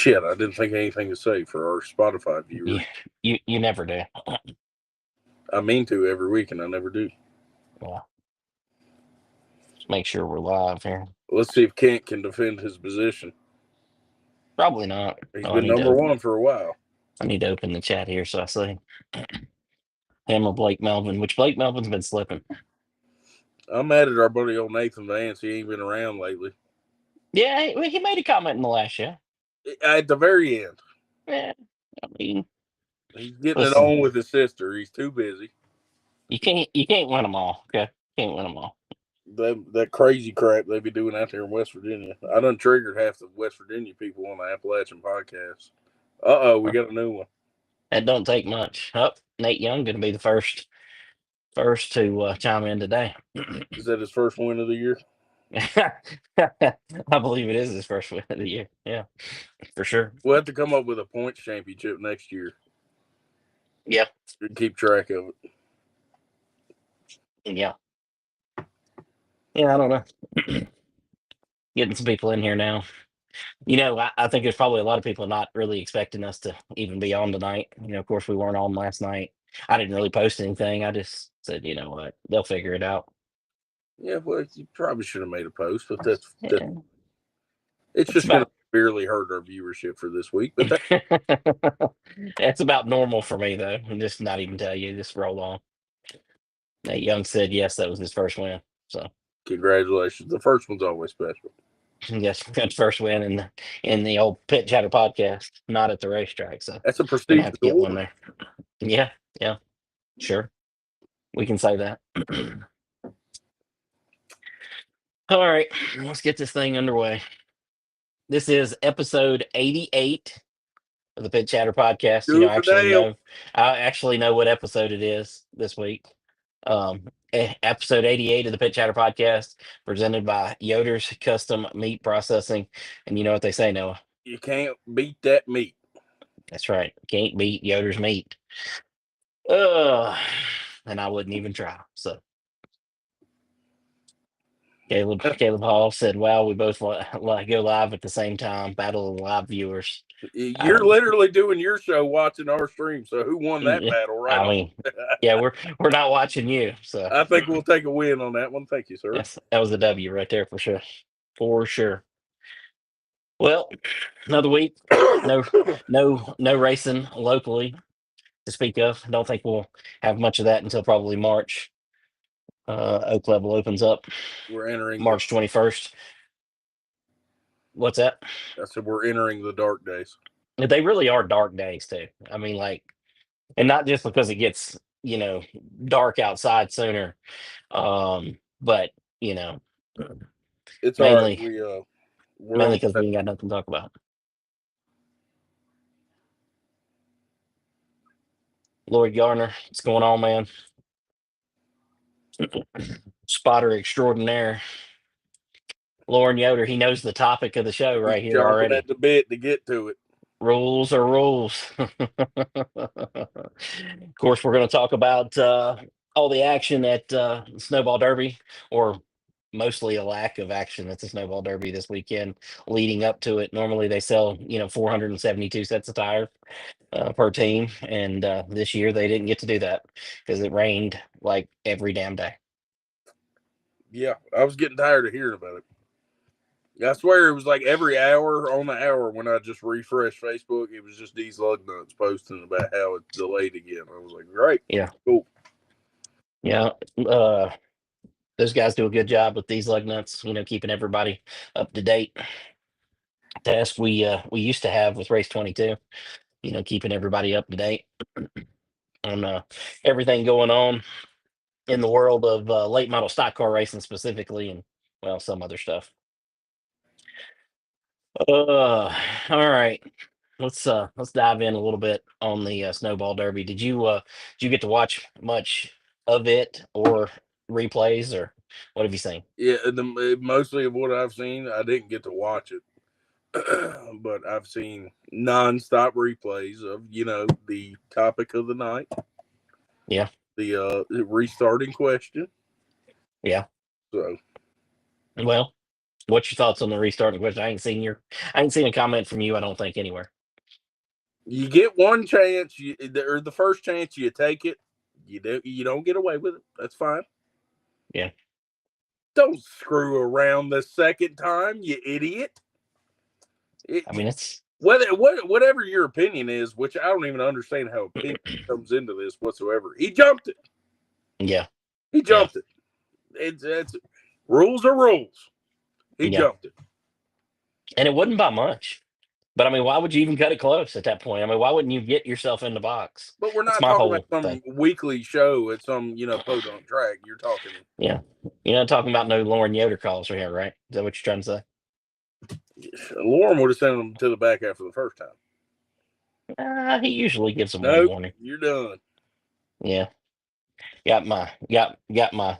Shit, I didn't think of anything to say for our Spotify viewers. You never do. I mean to every week, and I never do. Well, just make sure we're live here. Let's see if Kent can defend his position. Probably not. He's Oh, been number one for a while. I need to open the chat here so I see him or Blake Melvin, which Blake Melvin's been slipping. I'm mad at our buddy old Nathan Vance. He ain't been around lately. Yeah, he made a comment in the last show. At the very end. Yeah, I mean, he's getting listen, it on with his sister. He's too busy. You can't win them all. Okay, can't win them all. That crazy crap they be doing out there in West Virginia. I done triggered half the West Virginia people on the Appalachian podcast. We got a new one. That don't take much. Oh, Nate Young going to be the first to chime in today. Is that his first win of the year? I believe it is his first win of the year. Yeah, for sure. We'll have to come up with a points championship next year. Yeah. Keep track of it. Yeah. Yeah, I don't know. Getting some people in here now. I think there's probably a lot of people not really expecting us to even be on tonight. Of course, we weren't on last night. I didn't really post anything. I just said, you know what, they'll figure it out. Yeah, well, you probably should have made a post, but it's just going to severely hurt our viewership for this week. But that's about normal for me, though. I'm just not even tell you. Just roll on. Nate Young said yes, that was his first win. So congratulations. The first one's always special. Yes, good first win in the old Pit Chatter podcast, not at the racetrack. So that's a prestigious have to get one there. Yeah, sure. We can say that. All right, let's get this thing underway. This is episode 88 of the Pit Chatter podcast. I actually know what episode it is this week. Episode 88 of the Pit Chatter podcast, presented by Yoder's Custom Meat Processing. And you know what they say, Noah? You can't beat that meat. That's right. Can't beat Yoder's meat. And I wouldn't even try. So Caleb Hall said, "Wow, we both go live at the same time. Battle of the live viewers." You're literally doing your show, watching our stream. So who won that battle, right? I mean, yeah, we're not watching you. So I think we'll take a win on that one. Thank you, sir. Yes, that was a W right there for sure. For sure. Well, another week. No racing locally to speak of. I don't think we'll have much of that until probably March. Oak Level opens up. We're entering March 21st. What's that? I said we're entering the dark days. They really are dark days too. I mean, and not just because it gets dark outside sooner, but it's mainly all right. Mainly because we ain't got nothing to talk about. Lloyd Garner, what's going on, man? Spotter extraordinaire. Lauren Yoder, he knows the topic of the show right here already. At the bit to get to it. Rules are rules. Of course, we're going to talk about all the action at Snowball Derby, or mostly a lack of action at the Snowball Derby this weekend leading up to it. Normally they sell 472 sets of tires per team, and this year they didn't get to do that because it rained like every damn day. Yeah, I was getting tired of hearing about it. I swear it was like every hour on the hour when I just refreshed Facebook, it was just these lug nuts posting about how it's delayed again. I was like, great. Yeah. Cool. Yeah. Those guys do a good job with these lug nuts, keeping everybody up to date. Task we used to have with Race 22, keeping everybody up to date on everything going on in the world of late model stock car racing specifically, and some other stuff. All right, let's dive in a little bit on the Snowball Derby. Did you get to watch much of it or replays, or what have you seen? Yeah, mostly of what I've seen, I didn't get to watch it, but I've seen nonstop replays of the topic of the night. Yeah, the restarting question. Yeah. So, well, What's your thoughts on the restarting question? I ain't seen a comment from you. I don't think anywhere. You get one chance, or the first chance you take it. You don't get away with it. That's fine. Yeah. Don't screw around the second time, you idiot. I mean, it's Whatever your opinion is, which I don't even understand how opinion comes into this whatsoever. He jumped it. yeah, He yeah, jumped it. It's rules are rules. He yeah. jumped it. And it wasn't by much. But I mean, why would you even cut it close at that point? I mean, why wouldn't you get yourself in the box? But we're That's not my talking about whole thing. some weekly show at some podunk track. You're talking. Yeah. You're not talking about no Lauren Yoder calls right here, right? Is that what you're trying to say? Lauren would have sent him to the back after the first time. He usually gives them one Nope, warning. you're done. Yeah. Got my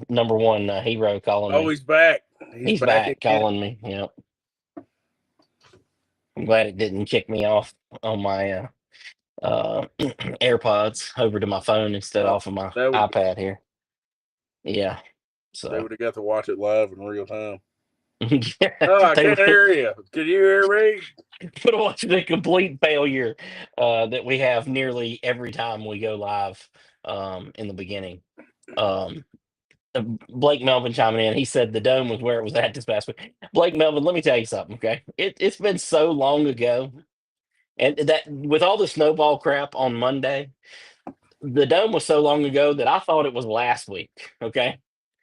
number one hero calling Oh, me. he's back. He's He's back back again. calling me. Yeah. I'm glad it didn't kick me off on my AirPods over to my phone instead Oh, off of my that would iPad here. Yeah. they So would have got to watch it live in real time. Oh, I they can't would hear you. Can you hear me? watch the complete failure that we have nearly every time we go live in the beginning. Um, Blake Melvin chiming in. He said the dome was where it was at this past week. Blake Melvin, let me tell you something, okay? It's been so long ago. And that with all the snowball crap on Monday, the dome was so long ago that I thought it was last week. Okay.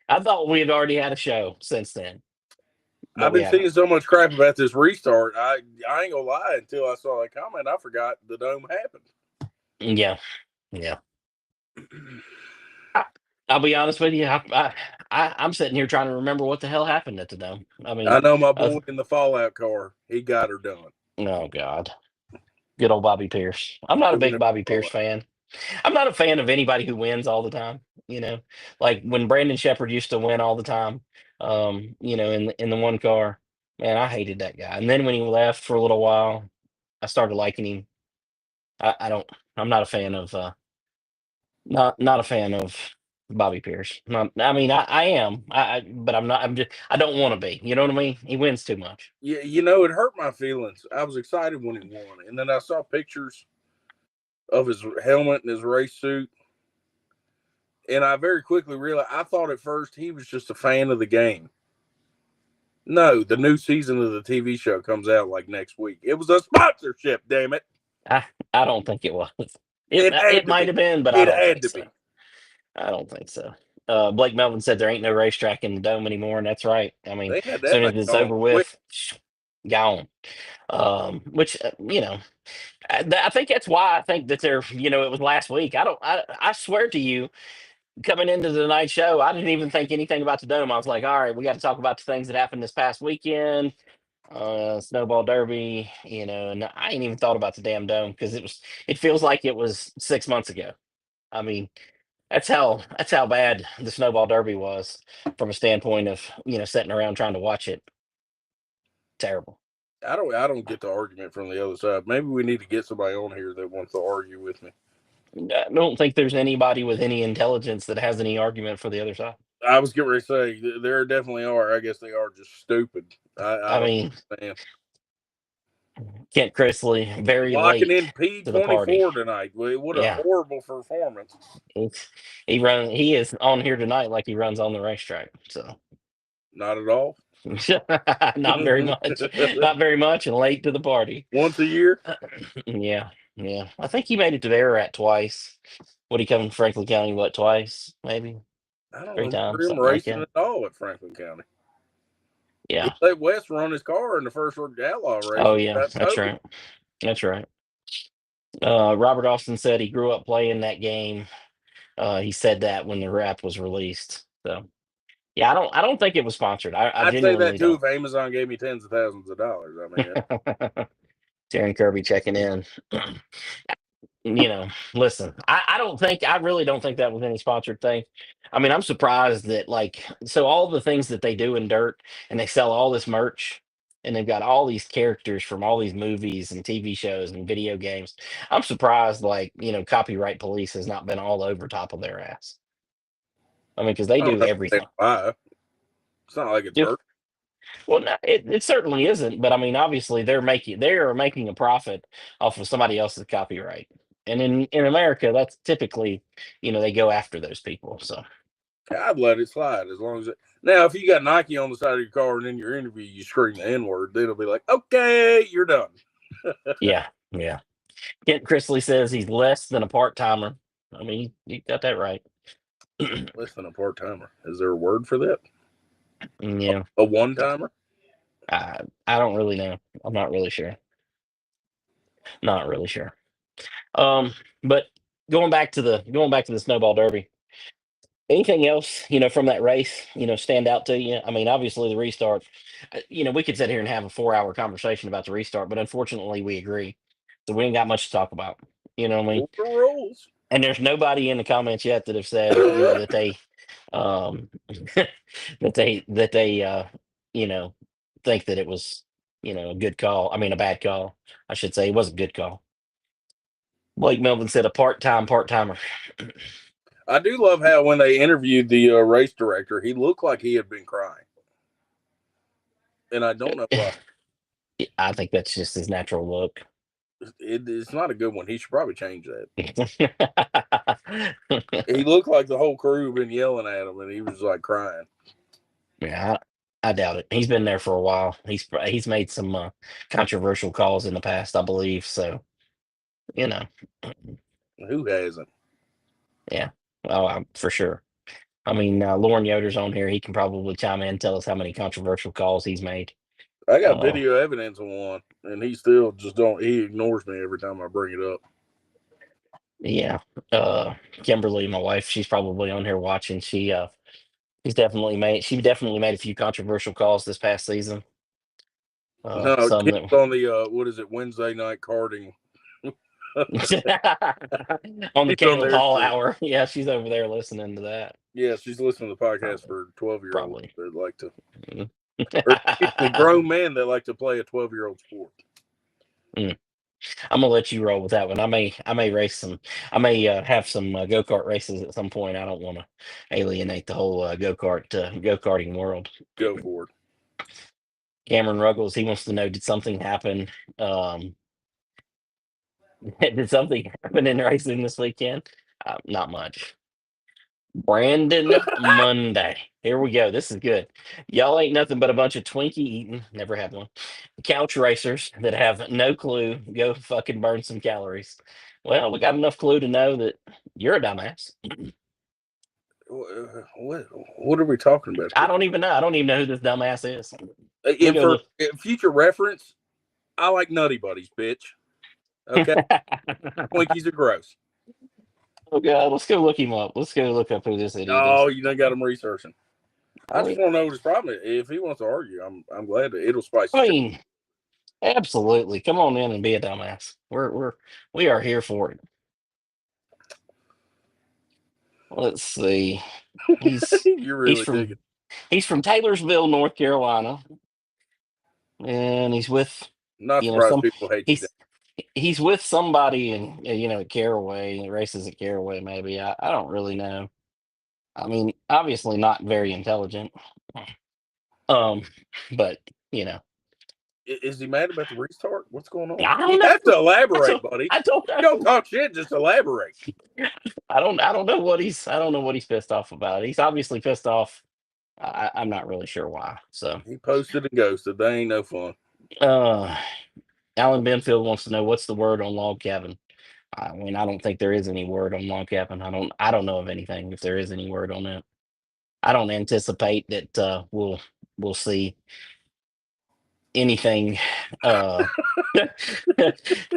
I thought we had already had a show since then, but I've we been haven't. seeing so much crap about this restart. I ain't gonna lie. Until I saw that comment, I forgot the dome happened. Yeah. Yeah. I, I'll be honest with you. I'm sitting here trying to remember what the hell happened at the dome. I mean, I know my uh, boy in the Fallout car. He got her done. oh God, good old Bobby Pierce. I'm not a Doing big it Bobby Pierce Fallout. fan. I'm not a fan of anybody who wins all the time. Like when Brandon Shepard used to win all the time. In the one car, man, I hated that guy. And then when he left for a little while, I started liking him. I don't. I'm not a fan of. Not a fan of Bobby Pierce. Not, I mean, I am. But I'm not. I'm just. I don't want to be. You know what I mean? He wins too much. Yeah, it hurt my feelings. I was excited when he won, and then I saw pictures of his helmet and his race suit, and I very quickly realized I thought at first he was just a fan of the game. No, the new season of the TV show comes out like next week. It was a sponsorship, damn it. I I don't think it was. It It had it to might be. have been, but I It don't had think to so. be. I don't think so. Blake Melvin said there ain't no racetrack in the dome anymore, and that's right. I mean, They had as that soon thing as it's gone over quick. with, gone. Which I think that's why I think that they're. It was last week. I don't. I swear to you, coming into the night show, I didn't even think anything about the dome. I was like, all right, we got to talk about the things that happened this past weekend. Snowball Derby, and I ain't even thought about the damn dome because it feels like it was 6 months ago. I mean, that's how bad the Snowball Derby was from a standpoint of sitting around trying to watch it. Terrible. I don't get the argument from the other side. Maybe we need to get somebody on here that wants to argue with me. I don't think there's anybody with any intelligence that has any argument for the other side. I was getting ready to say there definitely are. I guess they are just stupid. I I don't mean, understand. Kent Chrisley very Locking late in P to the party. 24 tonight. What a Yeah, horrible performance. he is on here tonight like he runs on the racetrack. So Not at all. not very much, not very much, and late to the party. Once a year. Yeah, yeah. I think he made it to Ballarat twice. Would he come from Franklin County? What, twice? Maybe I don't three remember times, him something like racing that. at all at Franklin County. He Yeah. let West run his car in the first outlaw race Oh, and yeah. got That's towed. right. That's right. Robert Austin said he grew up playing that game. He said that when the rap was released. So yeah, I don't think it was sponsored. I I'd say that genuinely too don't. if Amazon gave me tens of thousands of dollars. I mean, Darren Kirby checking in. Listen, I really don't think that was any sponsored thing. I mean, I'm surprised that so all the things that they do in dirt and they sell all this merch and they've got all these characters from all these movies and TV shows and video games. I'm surprised copyright police has not been all over top of their ass. I mean, because they I don't do know if they everything. buy. It's not like it's Do hurt. Well, no, it certainly isn't. But I mean, obviously, they are making a profit off of somebody else's copyright, and in America, that's typically, they go after those people. So I'd let it slide as long as it. Now, if you got Nike on the side of your car and in your interview you scream the N word, then it'll be like, okay, you're done. yeah, yeah. Kent Chrisley says he's less than a part timer. I mean, you got that right. Less than a part timer. Is there a word for that? Yeah, A one timer? I don't really know. I'm not really sure. Not really sure. Um, but going back to the snowball derby. Anything else, from that race, stand out to you? I mean, obviously the restart. We could sit here and have a 4-hour conversation about the restart, but unfortunately we agree, so we ain't got much to talk about. You know what I mean? Rules are rules. And there's nobody in the comments yet that have said, that they, um, that they you know, think that it was, a good call. I mean, a bad call. I should say it was a good call. Blake Melvin said a part timer. I do love how when they interviewed the race director, he looked like he had been crying, and I don't know why. I think that's just his natural look. It's not a good one. He should probably change that. He looked like the whole crew had been yelling at him, and he was like crying. Yeah, I doubt it. He's been there for a while. He's made some controversial calls in the past, I believe. So, you know, Who hasn't? yeah, well, for sure. I mean, Lauren Yoder's on here. He can probably chime in and tell us how many controversial calls he's made. I got Uh, video evidence of one, and he still just don't. He ignores me every time I bring it up. yeah, Kimberly, my wife, she's probably on here watching. She definitely made a few controversial calls this past season. No, Some Kim's that on the what is it, Wednesday night karting. on the He's on Caleb there Hall too. hour. Yeah, she's over there listening to that. Yeah, she's listening to the podcast Probably. for 12-year-olds Probably. that like to, Mm. or excuse me, grown men that like to play a 12-year-old sport. Mm. I'm gonna let you roll with that one. I may race some. I may have some go kart races at some point. I don't want to alienate the whole go karting world. Go for it. Cameron Ruggles, he wants to know: did something happen? Um, did something happen in racing this weekend? Not much. Brandon Monday. Here we go. This is good. Y'all ain't nothing but a bunch of Twinkie eating. Never had one. Couch racers that have no clue. Go fucking burn some calories. Well, we got enough clue to know that you're a dumbass. What are we talking about I here? don't even know. I don't even know who this dumbass is. Let me And go for look. future reference, I like Nutty Buddies, bitch. Okay, Twinkies are gross. Oh god, let's go look him up. Let's go look up who this idiot Oh, is. you done got him researching. I just I want to know what his problem is. If he wants to argue, I'm glad that it'll spice the show. mean, absolutely. Come on in and be a dumbass. We are here for it. Let's see. He's You're he's really from digging. he's from Taylorsville, North Carolina, and he's with Not you know surprised some people hate you. he's with somebody in at Caraway, races at Caraway. Maybe I don't really know. I mean, obviously not very intelligent. Um, but you know, Is he mad about the restart? What's going on? I You don't have to know. I elaborate, don't buddy. I don't You don't know. talk shit, just elaborate. I don't know what he's pissed off about. He's obviously pissed off. I'm not really sure why. So, He posted and ghosted. They ain't no fun. uh, Alan Benfield wants to know what's the word on log cabin. I mean, I don't think there is any word on log cabin. I don't know of anything if there is any word on it. I don't anticipate that we'll see anything. Uh,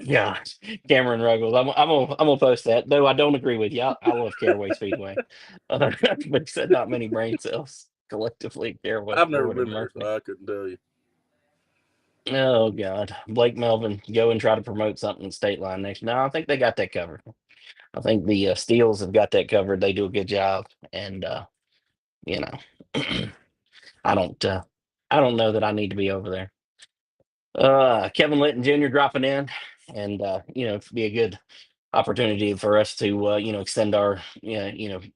Gosh, Cameron Ruggles. I'm gonna post that. Though I don't agree with you. I love Caraway Speedway, but he said not many brain cells collectively at Caraway. I've never Lord have been there, mercy. so I couldn't tell you. Oh God, Blake Melvin, go and try to promote something at State Line next. No, I think they got that covered. I think the Steels have got that covered. They do a good job, and you know, I don't, uh, I don't know that I need to be over there. Kevin Litton Jr. dropping in, and it'd be a good opportunity for us to extend our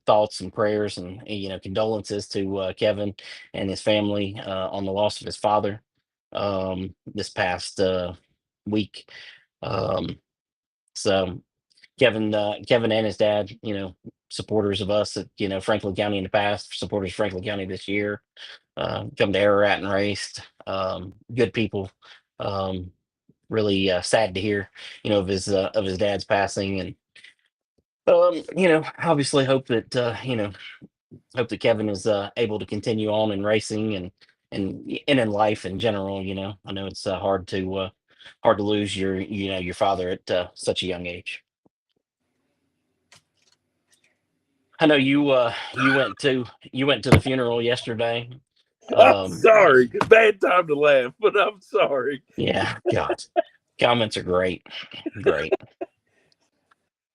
thoughts and prayers and condolences to Kevin and his family on the loss of his father this past week. Um, so Kevin and his dad, supporters of us at Franklin County in the past, supporters of Franklin County this year, come to Ararat and raced. Good people. Um, really sad to hear, of his dad's passing, and obviously hope that hope that Kevin is able to continue on in racing and in life in general. I know it's hard to lose your father at such a young age. I know you went to the funeral yesterday. I'm Um, sorry. Bad time to laugh, but I'm sorry. yeah, God, comments are great, great.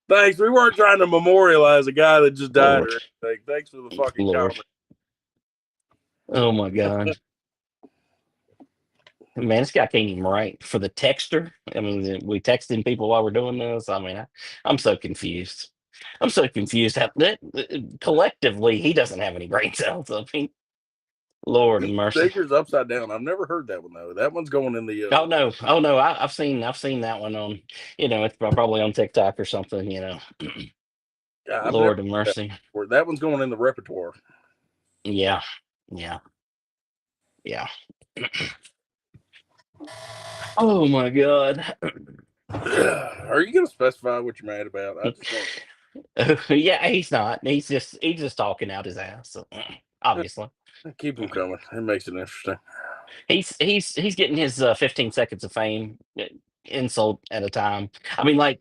Thanks. We weren't trying to memorialize a guy that just died Lord, or anything. Thanks for the fucking Lord, comment. oh my God. Man, this guy can't even write for the texter. I mean, we texting people while we're doing this. I mean, I'm so confused. I'm so confused. Collectively, he doesn't have any brain cells. I mean, Lord of mercy. Sneakers upside down. I've never heard that one though. That one's going in the. Oh no, I've seen that one on, it's probably on TikTok or something. I've never Lord of heard that mercy. before. That one's going in the repertoire. Yeah, yeah, yeah. Oh my God. Are you going to specify what you're mad about? I just want Yeah, he's not. He's just talking out his ass. So, obviously. to keep them coming. It makes it interesting. He's getting his 15 seconds of fame, insult at a time. I mean, like,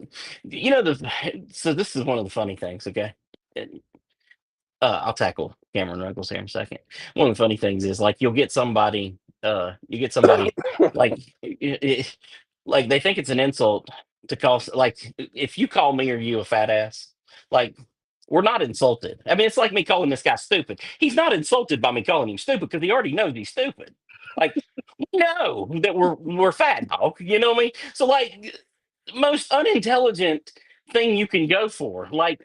so this is one of the funny things. Okay, I'll tackle Cameron Ruggles here in a second. One of the funny things is, like, you get somebody like like they think it's an insult to call, like, if you call me or you a fat ass, like, we're not insulted. I mean, it's like me calling this guy stupid. He's not insulted by me calling him stupid because he already knows he's stupid. Like, we know that we're fat, dog. You know what I mean? So, like, most unintelligent thing you can go for, like,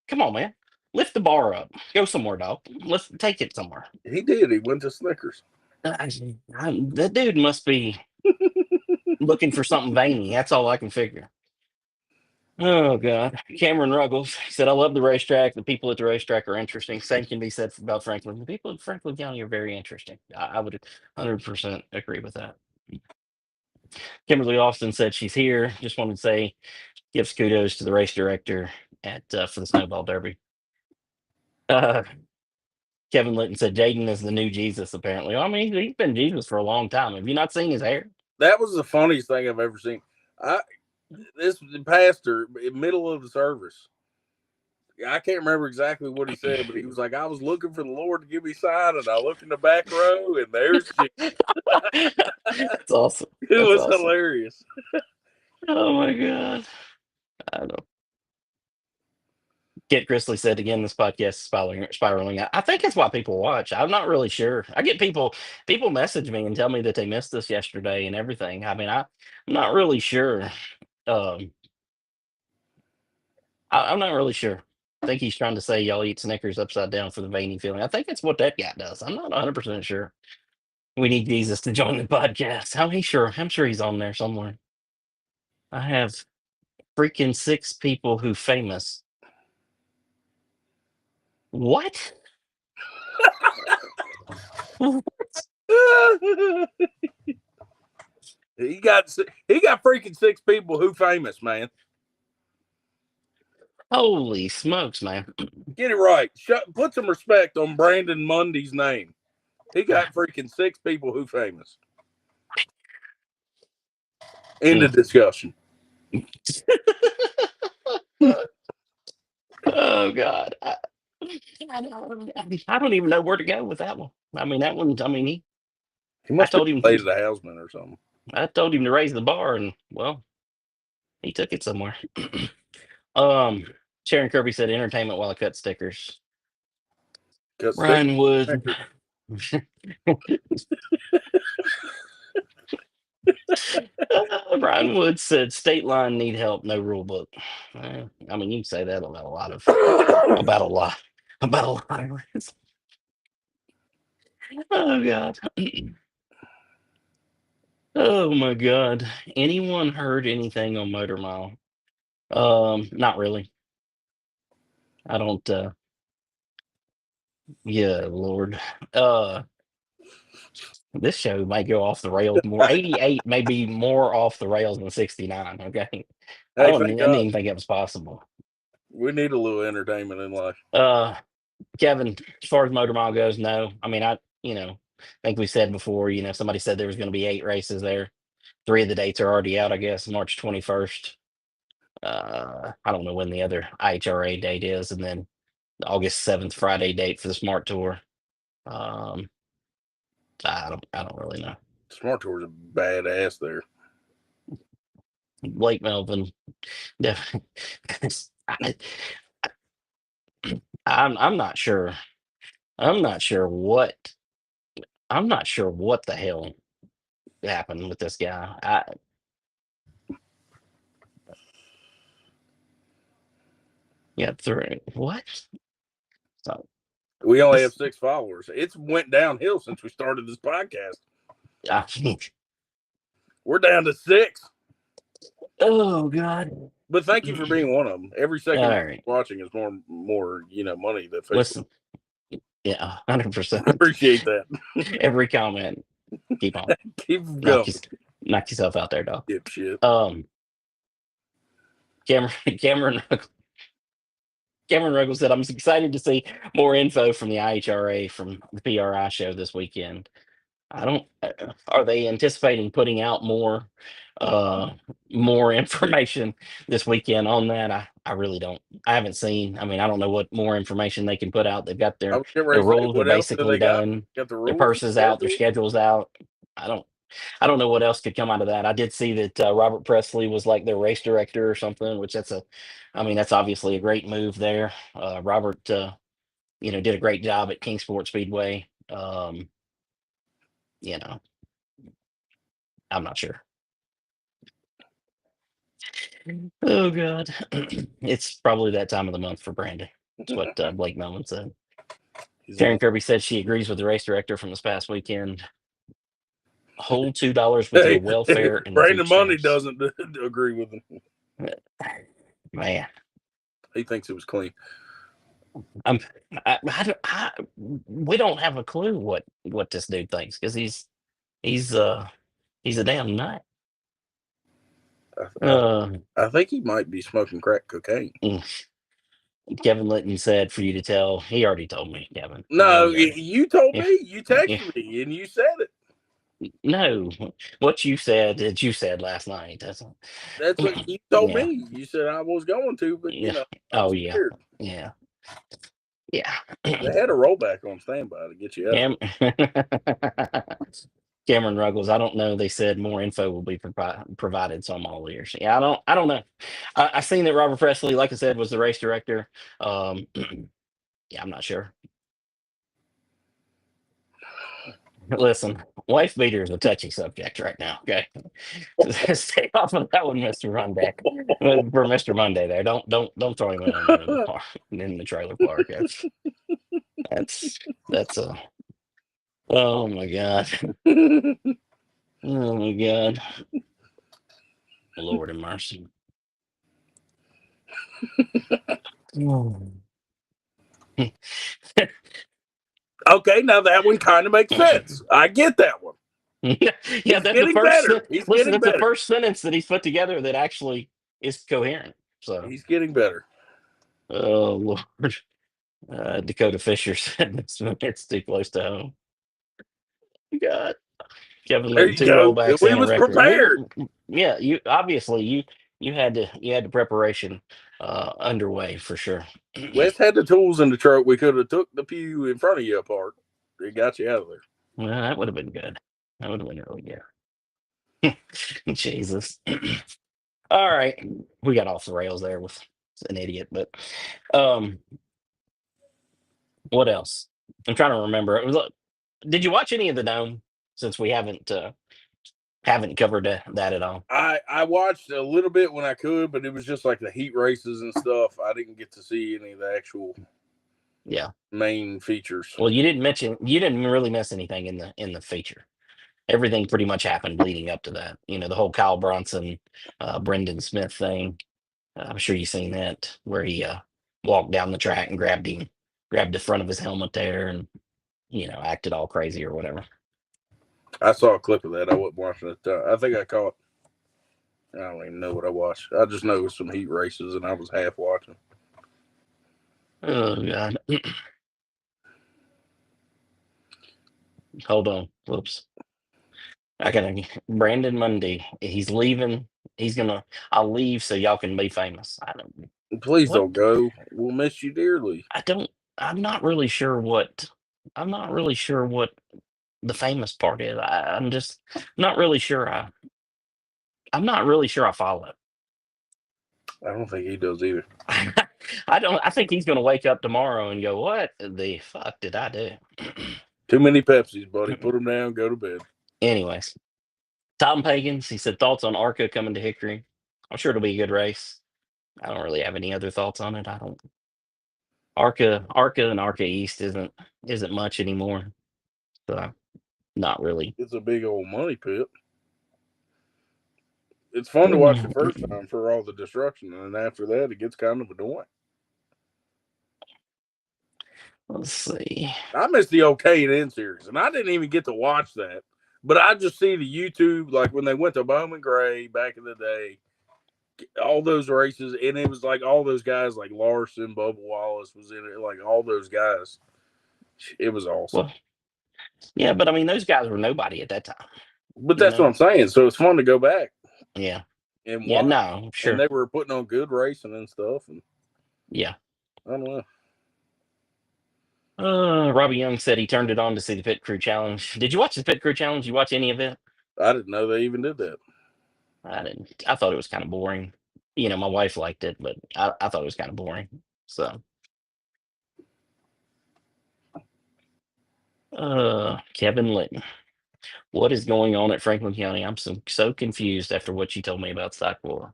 come on, man. Lift the bar up. Go somewhere, dog. Let's take it somewhere. He did. He went to Snickers. That dude must be looking for something veiny. That's all I can figure. Oh God, Cameron Ruggles, he said, "I love the racetrack. The people at the racetrack are interesting. Same can be said about Franklin. The people in Franklin County are very interesting." I would 100% agree with that. Kimberly Austin said she's here. Just wanted to say, gives kudos to the race director at for the Snowball Derby. Uh, Kevin Litton said Jaden is the new Jesus. Apparently, I mean, he's been Jesus for a long time. Have you not seen his hair? That was the funniest thing I've ever seen. I this pastor in middle of the service. I can't remember exactly what he said, but he was like, "I was looking for the Lord to give me a sign, and I looked in the back row, and there's Jesus." That's awesome. It That's was awesome. hilarious. Oh my God. I know. Kit Grizzly said again, this podcast is spiraling. I think that's why people watch. I'm not really sure. I get people message me and tell me that they missed us yesterday and everything. I mean, I'm not really sure. Um, I'm not really sure. I think he's trying to say y'all eat Snickers upside down for the veiny feeling. I think that's what that guy does. I'm not 100% sure. We need Jesus to join the podcast. I'm sure he's on there somewhere. I have freaking 6 people who famous. What? he got he got freaking 6 people who famous, man. Holy smokes, man. Get it right. Put some respect on Brandon Mundy's name. He got freaking 6 people who famous. End of discussion. Oh God. I don't even know where to go with that one. I mean, that one, I mean, He I must be told him related to Hausman or something. I told him to raise the bar, and well, he took it somewhere. um Sharon Kirby said entertainment while I cut stickers. Cut stick. Ryan Wood. Brian Wood said state line need help, no rule book. I mean, you can say that about a lot of about a lot about a lot of wrestling. Oh God. Oh my God. Anyone heard anything on Motor Mile? Not really. I don't yeah, Lord. Uh this show might go off the rails more. 88 may be more off the rails than 69, okay? Hey, thank I didn't God. even think it was possible. We need a little entertainment in life. Uh Kevin, as far as Motor Mile goes, no. I mean, I think we said before, somebody said there was going to be 8 races there. 3 of the dates are already out, I guess, March 21st. I don't know when the other IHRA date is, and then the August 7th Friday date for the Smart Tour. Um, I don't really know. Smart Tour's a badass there. Blake Melvin, definitely. I, I'm not sure. I'm not sure what. I'm not sure what the hell happened with this guy. Yeah, through what? So We only have this. 6 followers. It's went downhill since we started this podcast. I, We're down to 6. oh God. But thank you for being one of them. Every All second right. watching is more money that Facebook. Listen. Yeah, 100%. Appreciate that. Every comment. Keep on. Keep them Knock, going. your, knock yourself out there, dog. Dipshit. Um, Cameron, Cameron, Cameron Ruggles said, I'm excited to see more info from the IHRA from the PRI show this weekend. I don't. Are they anticipating putting out uh, more information this weekend on that? I really don't. I haven't seen. I mean, I don't know what more information they can put out. They've got I their was getting their ready to say, rules are what else do basically they got? done. Got the Their rules and purses out. Their schedule. schedules out. I don't. I don't know what else could come out of that. I did see that Robert Presley was like their race director or something, which I mean, that's obviously a great move there. Robert, did a great job at Kingsport Speedway. You know, I'm not sure. Oh God, it's probably that time of the month for Brandon. That's what Blake Melvin said. He's Karen on. Kirby said she agrees with the race director from this past weekend. Hold $2 with your Hey, welfare in the food Brandon Money stamps. doesn't agree with him. Man, He thinks it was clean. I'm. We don't have a clue what this dude thinks because he's he's a damn nut. I, Uh, I think he might be smoking crack cocaine. Kevin Litton said for you to tell. He already told me, Kevin. No, You already, you told yeah, me. You yeah. texted me and you said it. No, what you said that you said last night. That's what you told Yeah, me. You said I was going to, but yeah. I Oh was yeah, scared. yeah, yeah. They had a rollback on standby to get you out of Cam- Cameron Ruggles. I don't know. They said more info will be provided, so I'm all ears. Yeah, I don't know. I seen that Robert Presley, like I said, was the race director. Yeah, I'm not sure. Listen, wife beater is a touchy subject right now. Okay, stay off of that one, Mister Monday. For Mister Monday, there. Don't throw him in the park in the trailer park. That's a. Oh my God. there. Oh my God. Lord have mercy. Oh. Okay, now that one kind of makes sense. I get that one. Yeah, He's that's the getting first. better. He's Listen, getting that's the better. first sentence that he's put together that actually is coherent. So, He's getting better. oh Lord, Dakota Fisher said it's too close to home. God, Kevin There Litton, you two go. rollbacks We and a was record. prepared. Yeah, you obviously you had the preparation underway for sure. Wes had the tools in the truck. We could have took the pew in front of you apart. It got you out of there. Well, that would have been good. That would have been really good. Jesus. All right, we got off the rails there with an idiot, but um, what else? I'm trying to remember. Did you watch any of the Dome? Since we haven't haven't covered that at all. I watched a little bit when I could, but it was just like the heat races and stuff. I didn't get to see any of the actual Yeah. main features. Well, you didn't really miss anything in the feature. Everything pretty much happened leading up to that. The whole Kyle Bronson, Brendan Smith thing. I'm sure you've seen that where he walked down the track and grabbed the front of his helmet there, and acted all crazy or whatever. I saw a clip of that. I wasn't watching it. I think I caught. I don't even know what I watched. I just know it was some heat races, and I was half watching. Oh God. Hold on. Whoops. I gotta Brandon Mundy. He's leaving. I'll leave so y'all can be famous. I don't Please what don't go. We'll miss you dearly. I don't I'm not really sure what the famous part is. I'm just not really sure I'm not really sure I follow. I don't think he does either. I think he's gonna wake up tomorrow and go, what the fuck did I do? Too many Pepsis, buddy. Put them down. Go to bed. Anyways, Tom Pagans, he said thoughts on Arca coming to Hickory. I'm sure it'll be a good race. I don't really have any other thoughts on it. I don't. Arca and Arca East isn't much anymore. So not really. It's a big old money pit. It's fun to watch the first time for all the destruction, and then after that, it gets kind of annoying. Let's see. I missed the OK and N series, and I didn't even get to watch that. But I just see the YouTube, like when they went to Bowman Gray back in the day, all those races, and it was like all those guys, like Larson, Bubba Wallace was in it, like all those guys. It was awesome. Well, yeah, but I mean, those guys were nobody at that time. But that's what I'm saying. So it's fun to go back. Yeah. And yeah, watch. no, sure. And they were putting on good racing and stuff. And yeah. I don't know. Robbie Young said he turned it on to see the Pit Crew Challenge. Did you watch the Pit Crew Challenge? You watch any of it? I didn't know they even did that. I didn't. I thought it was kind of boring. My wife liked it, but I thought it was kind of boring. So, Kevin Litton, what is going on at Franklin County? I'm so confused after what you told me about Stock 4.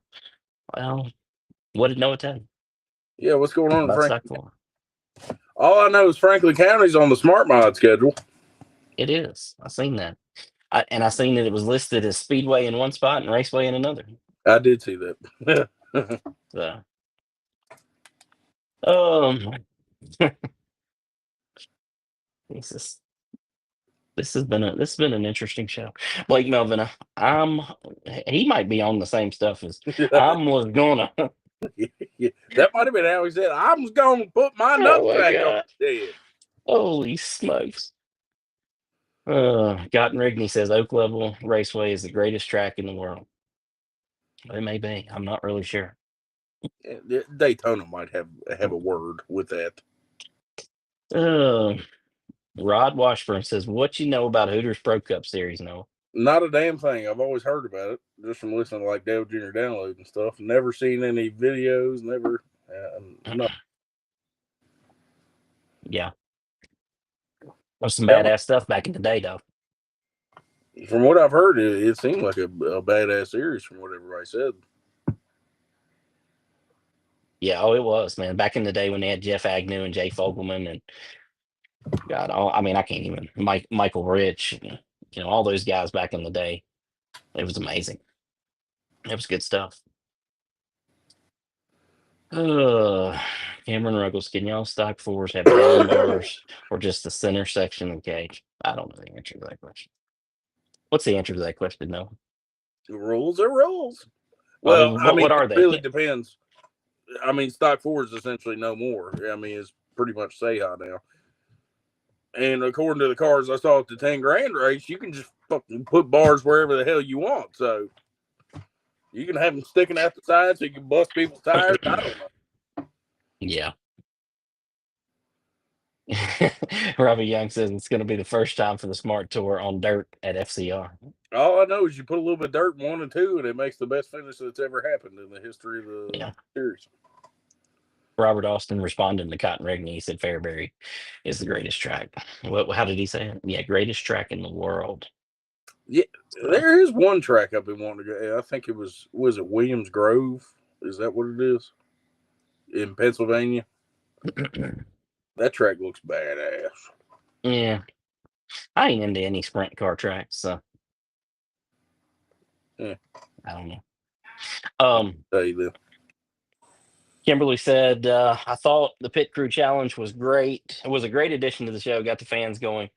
Well, what did Noah tell you? Yeah, what's going on about Stock 4? All I know is Franklin County's on the Smart Mod schedule. It is. I've seen that. I seen that it was listed as Speedway in one spot and Raceway in another. I did see that. So, this has been an interesting show. Blake Melvin, he might be on the same stuff as I was gonna. Yeah, that might have been how he said, "I'm gonna put my nutsack on his head." Holy smokes! Cotton Rigney says Oak Level Raceway is the greatest track in the world. It may be. I'm not really sure. Daytona might have a word with that. Rod Washburn says, "What you know about Hooters Pro Cup Series, Noah?" Not a damn thing. I've always heard about it just from listening to like Dale Jr. Download and stuff. Never seen any videos. Never. No. Yeah. There's some badass stuff back in the day, though. From what I've heard, it seemed like a badass series from what everybody said. Yeah, it was, man. Back in the day when they had Jeff Agnew and Jay Fogelman and God, I mean, I can't even Michael Rich, all those guys back in the day. It was amazing. It was good stuff. Cameron Ruggles, can y'all Stock 4s have down bars or just the center section of the cage? I don't know the answer to that question. What's the answer to that question, Noah? Rules are rules. Well, I mean, what are it they? really depends. I mean, Stock 4 is essentially no more. I mean, it's pretty much Seha now. And according to the cars I saw at the 10 grand race, you can just fucking put bars wherever the hell you want. So you can have them sticking out the side so you can bust people's tires. I don't know. Yeah. Robbie Young says it's going to be the first time for the Smart Tour on dirt at FCR. All I know is you put a little bit of dirt in 1 and 2, and it makes the best finish that's ever happened in the history of the series. Robert Austin responding to Cotton Rigney. He said Fairbury is the greatest track. How did he say it? Yeah, greatest track in the world. Yeah, So. there is one track I've been wanting to go. I think it was it Williams Grove? Is that what it is in Pennsylvania? That track looks badass. Yeah, I ain't into any sprint car tracks, so Yeah, I don't know. I'll Um, tell you that. Kimberly said, I thought the pit crew challenge was great. It was a great addition to the show, got the fans going.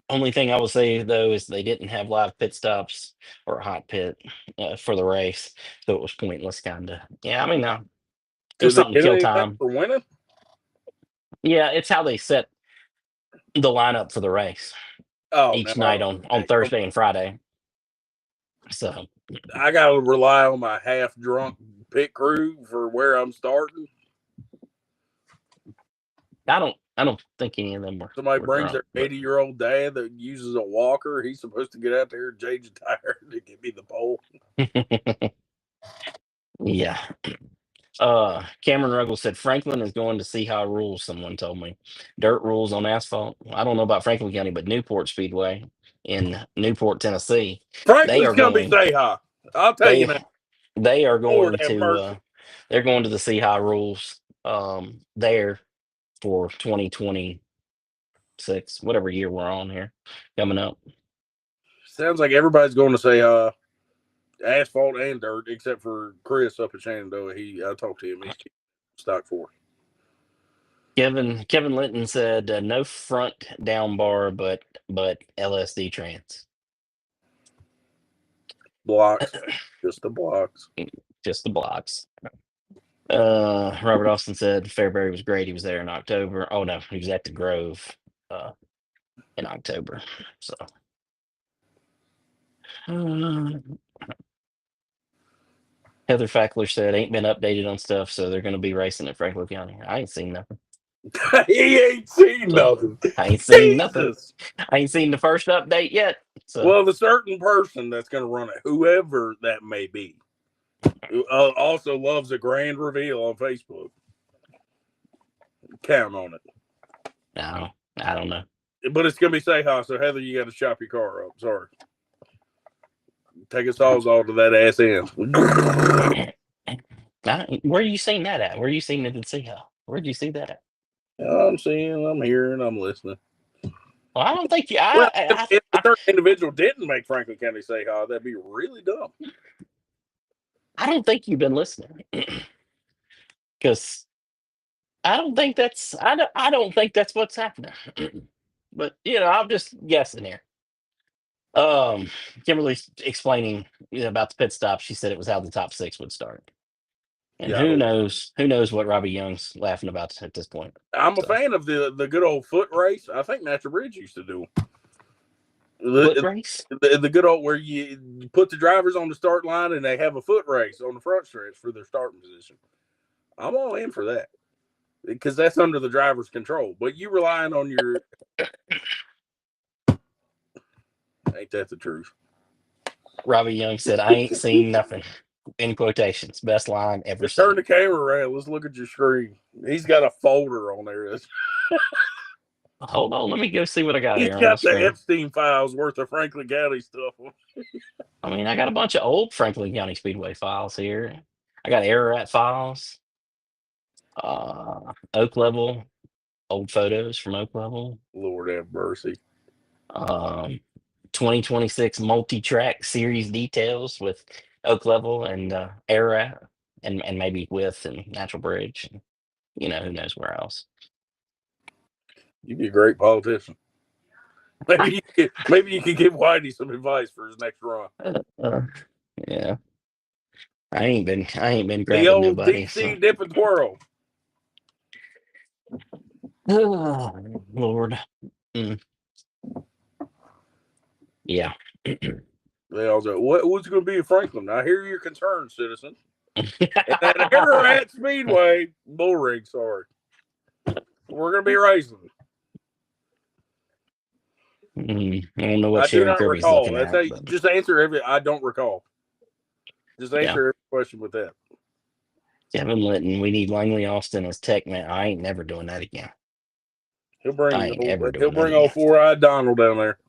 Only thing I will say though is they didn't have live pit stops or a hot pit for the race, so it was pointless, kind of. Yeah, I mean, it was Did they something to get kill anything time. for winning? Yeah, it's how they set the lineup for the race Oh no! each night on Hey, come Thursday and Friday. So I gotta rely on my half drunk pit crew for where I'm starting. I don't think any of them Somebody were brings drunk, their 80-year-old dad that uses a walker. He's supposed to get out there and change a tire to give me the pole. but yeah. Cameron Ruggles said Franklin is going to see how rules. Someone told me dirt rules on asphalt. I don't know about Franklin County, but Newport Speedway in Newport, Tennessee, they Franklin's are gonna be going. say hi. I'll tell you They now. they are Lord going have to. mercy. They're going to the see how rules. There for 2026, whatever year we're on here coming up. Sounds like everybody's going to say asphalt and dirt, except for Chris up at Shenandoah. I talked to him. He's stock for Kevin Linton said no front down bar, but LSD trans. blocks, just the blocks. Just the blocks. Robert Austin said Fairbury was great. He was there in October. Oh no, he was at the Grove uh, in October. So uh, Heather Fackler said ain't been updated on stuff, so they're going to be racing at Franklin County. I ain't seen nothing. He ain't seen So nothing. I ain't seen nothing. Jesus. I ain't seen the first update yet. So Well, the certain person that's going to run it, whoever that may be, who also loves a grand reveal on Facebook. Count on it. no, I don't know. But it's going to be say hi. So, Heather, you got to chop your car up. Sorry. Take a sawzall to that ass end. Where are you seeing that at? Where are you seeing it at Seahawk? Where'd you see that at? I'm seeing, I'm hearing, I'm listening. Well, I don't think you. Well, if a certain individual didn't make Franklin County say hi, that'd be really dumb. I don't think you've been listening because I don't think that's what's happening. But I'm just guessing here. Kimberly's explaining about the pit stop. She said it was how the top six would start. And Yeah, I who don't. knows? Who knows what Robbie Young's laughing about at this point? I'm a So fan of the good old foot race. I think Natural Bridge used to do foot the, race. the good old where you put the drivers on the start line and they have a foot race on the front stretch for their starting position. I'm all in for that because that's under the driver's control. But you relying on your ain't that the truth? Robbie Young said, "I ain't seen nothing." In quotations, best line ever Just turn said. the camera around. Let's look at your screen. He's got a folder on there. Hold on, let me go see what I got He's here on the got the screen. Epstein files worth of Franklin County stuff. I mean, I got a bunch of old Franklin County Speedway files here. I got Ararat files, Oak Level, old photos from Oak Level, Lord have mercy. um, 2026 multi-track series details with Oak Level and Ararat, and maybe with and Natural Bridge. And, who knows where else. You'd be a great politician. Maybe you could give Whitey some advice for his next run. Uh, yeah, I ain't been The grabbing old nobody. So, DC dip and twirl. oh, Lord, mm, yeah. They all go, what's going to be a Franklin? I hear your concerns, citizen. And that Ararat Speedway, bull rig, sorry. We're going to be racing. I don't know what I do Sharon not Kirby's recall. looking That's at, how but just answer every. I don't recall. Just yeah. answer every question with that. Kevin Litton, we need Langley Austin as tech man. I ain't never doing that again. He'll I bring ain't ever he'll doing that bring old again. 4-eyed Donald down there.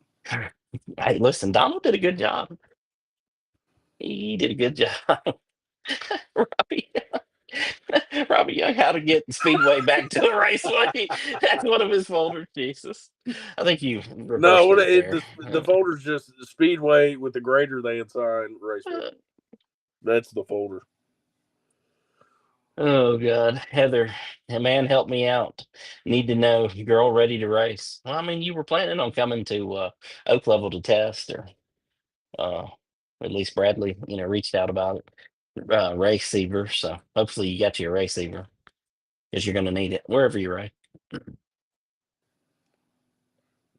Hey, listen, Donald did a good job. He did a good job. Robbie, Robbie Young, how to get Speedway back to a raceway. That's one of his folders. Jesus, I think you No, reversed what it there. the folder's just Speedway with the greater than sign Raceway. That's the folder. Oh God, Heather, hey, man, help me out. Need to know, girl, ready to race. Well, I mean, you were planning on coming to Oak Level to test, or uh, at least Bradley, reached out about it. Race Seaver, so hopefully you got your race Seaver because you're going to need it wherever you ride.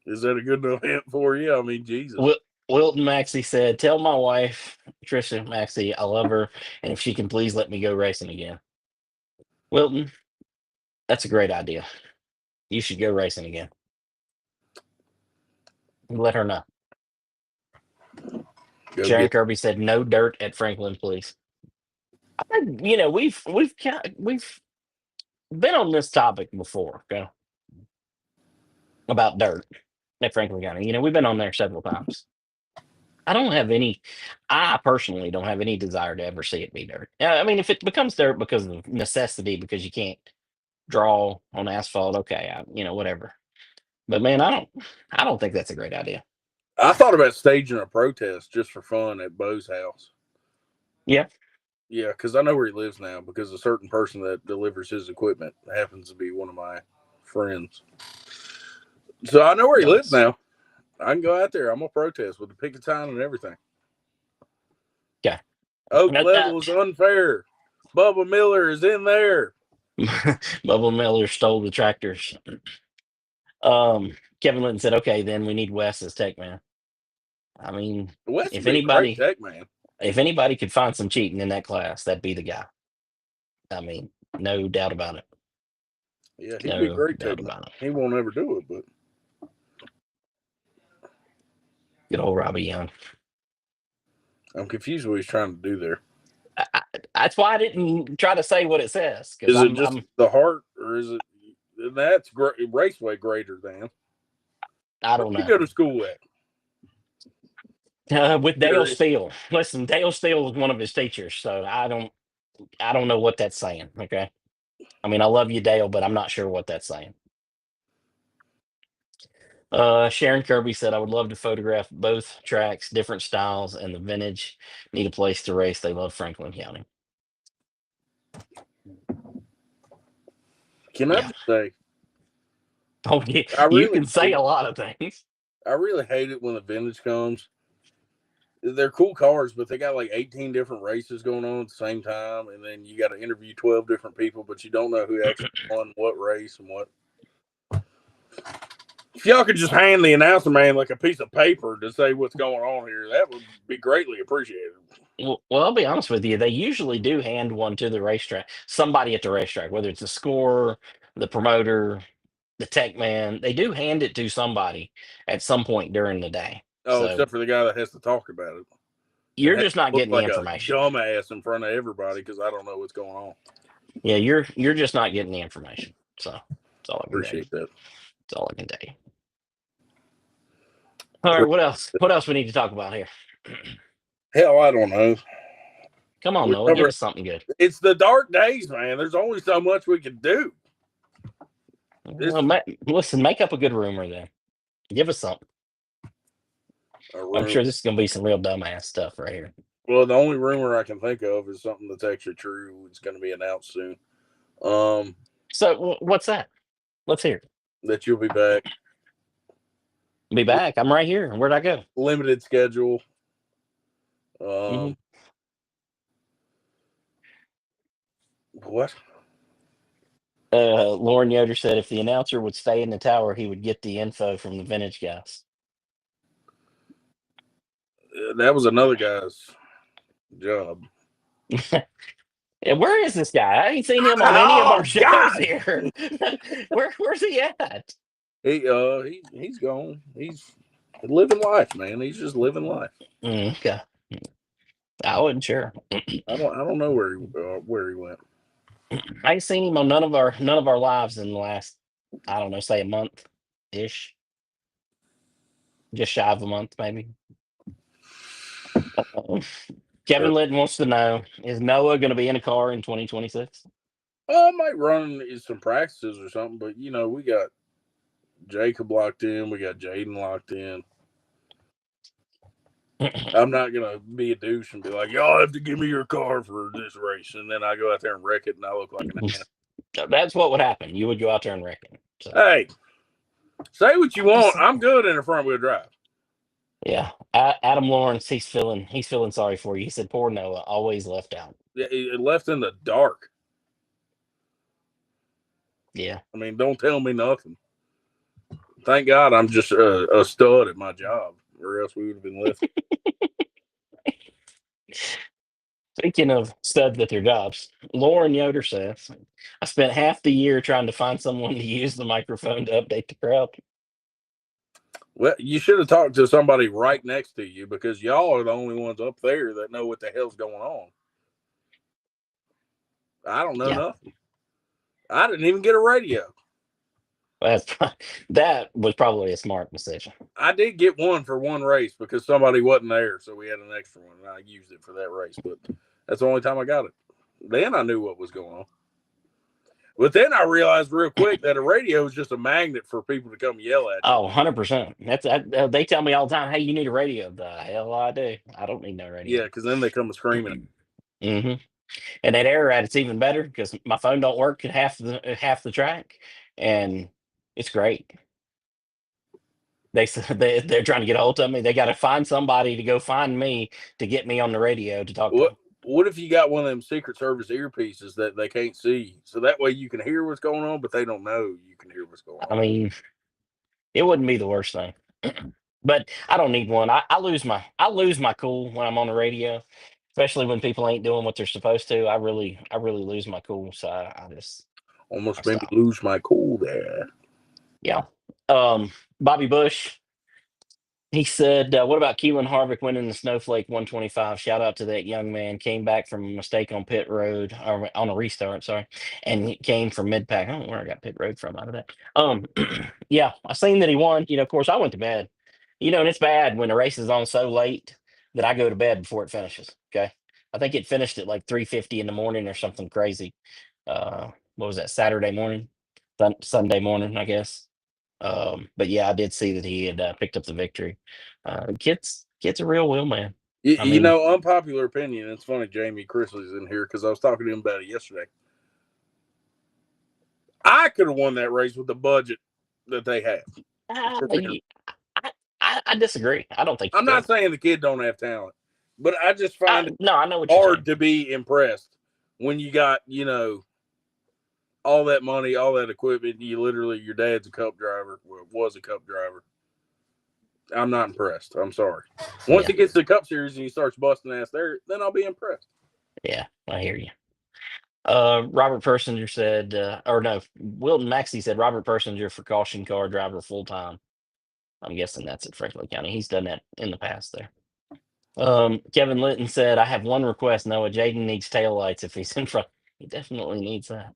Is that a good enough hint for you? I mean, Jesus. Wil- Wilton Maxey said, "Tell my wife, Trisha Maxey, I love her, and if she can please let me go racing again." Wilton, that's a great idea. You should go racing again. Let her know. Go Sharon get. Kirby said, "No dirt at Franklin, please." We've been on this topic before, okay, about dirt at Franklin County. We've been on there several times. I don't have any. I personally don't have any desire to ever see it be dirt. I mean, if it becomes dirt because of necessity, because you can't draw on asphalt, okay, whatever. But man, I don't think that's a great idea. I thought about staging a protest just for fun at Bo's house. Yeah, Yeah, because I know where he lives now. Because a certain person that delivers his equipment happens to be one of my friends. So I know where he lives nice. now. I can go out there. I'm gonna protest with the picket sign and everything. Okay. Oak level is unfair. Bubba Miller is in there. Bubba Miller stole the tractors. Kevin Linton said, "Okay, then we need Wes as tech man." I mean, Wes would if be a great anybody, tech man. if anybody could find some cheating in that class, that'd be the guy. I mean, no doubt about it. Yeah, he'd be a No great tech doubt man. about it. He won't ever do it, but Good old Robbie Young. I'm confused what he's trying to do there. That's why I didn't try to say what it says because Is it I'm, just I'm, the heart, or is it that's great raceway greater than? I Where don't did you know. go to school at? With Dale Curious. Steele. Listen, Dale Steele was one of his teachers, so I don't know what that's saying. Okay, I mean, I love you, Dale, but I'm not sure what that's saying. Sharon Kirby said, "I would love to photograph both tracks, different styles, and the vintage. Need a place to race. They love Franklin County." Can I Yeah. just say, Oh, yeah. I You really can say hate, a lot of things. I really hate it when the vintage comes. They're cool cars, but they got like 18 different races going on at the same time, and then you got to interview 12 different people, but you don't know who actually won what race and what. If y'all could just hand the announcer man like a piece of paper to say what's going on here, that would be greatly appreciated. Well, I'll be honest with you. They usually do hand one to the racetrack, somebody at the racetrack, whether it's the scorer, the promoter, the tech man. They do hand it to somebody at some point during the day. Oh, So except for the guy that has to talk about it and you're has just not to look getting the like a information. dumbass in front of everybody because I don't know what's going on. Yeah, you're just not getting the information. So that's all I can tell you. Appreciate that. That's all I can tell you. All right, what else? What else we need to talk about here? Hell, I don't know. Come on, We Noah, give cover. us something good. It's the dark days, man. There's only so much we can do. This Well, listen, make up a good rumor then. Give us something. I'm room. sure this is gonna be some real dumbass stuff right here. Well, the only rumor I can think of is something that's actually true. It's going to be announced soon. Um, So what's that? Let's hear it. that you'll be back. Be back. I'm right here. Where'd I go? Limited schedule. Hmm. What? Lauren Yoder said if the announcer would stay in the tower, he would get the info from the vintage guys. That was another guy's job. And where is this guy? I ain't seen him on any of our Oh shows God! here. Where's he at? He's gone. He's living life, man. He's just living life. Okay. I wasn't sure. I don't know where he went. I ain't seen him on none of our lives in the last, I don't know, say a month ish. just shy of a month, maybe. Kevin Litton wants to know: is Noah going to be in a car in 2026? I might run in some practices or something, but we got Jacob locked in, we got Jaden locked in. I'm not gonna be a douche and be like, y'all have to give me your car for this race, and then I go out there and wreck it, and I look like an ass. That's what would happen. You would go out there and wreck it. So, Hey, say what you want. saying. I'm good in a front wheel drive. Yeah, Adam Lawrence, he's feeling sorry for you. He said, "Poor Noah, always left out." It left in the dark. Yeah, I mean, don't tell me nothing. Thank God I'm just a stud at my job, or else we would have been left. speaking of studs at their jobs, Lauren Yoder says, "I spent half the year trying to find someone to use the microphone to update the crowd." Well, you should have talked to somebody right next to you because y'all are the only ones up there that know what the hell's going on. I don't know Yeah, nothing. I didn't even get a radio. that was probably a smart decision. I did get one for one race because somebody wasn't there, so we had an extra one, and I used it for that race. But that's the only time I got it. Then I knew what was going on. But then I realized real quick that a radio is just a magnet for people to come yell at you. Oh, 100%. They tell me all the time, "Hey, you need a radio." The hell I do. I don't need no Yeah, radio. because then they come screaming. hmm And that error at it's even better because my phone don't work at half the track, and it's great. They're trying to get a hold of me. They got to find somebody to go find me to get me on the radio to talk to What them. What if you got one of them Secret Service earpieces that they can't see, so that way you can hear what's going on, but they don't know you can hear what's going I on? mean, it wouldn't be the worst thing, but I don't need one. I lose my cool when I'm on the radio, especially when people ain't doing what they're supposed to. I really lose my cool. So I Almost made me stop. lose my cool there. Yeah. Um, Bobby Bush. He said, "What about Keelan Harvick winning the Snowflake 125? Shout out to that young man. Came back from a mistake on pit road, or on a restart, sorry, and he came from mid pack. I don't know where I got pit road from out of that. Yeah, I seen that he won. Of course, I went to bed. And it's bad when the race is on so late that I go to bed before it finishes. Okay, I think it finished at like 3:50 in the morning or something crazy. What was that? Saturday morning, Sunday morning, I guess. But yeah, I did see that he had picked up the victory. Kid's a real will man. I mean, Unpopular opinion. It's funny Jamie Chrisley's in here because I was talking to him about it yesterday. I could have won that race with the budget that they have. I, Prepared. I disagree. I don't think you I'm not could. saying the kid don't have talent, but I just find it No, I know what you're hard saying. to be impressed when you got all that money, all that equipment. Your dad's a cup driver, well, was a cup driver. I'm not impressed. I'm sorry. Once Yeah, he gets to the Cup Series and he starts busting ass there, then I'll be impressed. yeah, I hear you. Robert Persinger said, or no, Wilton Maxey said Robert Persinger for caution car driver full time. I'm guessing that's at Franklin County. He's done that in the past there. Kevin Litton said, "I have one request, Noah. Jaden needs taillights if he's in front. He definitely needs that.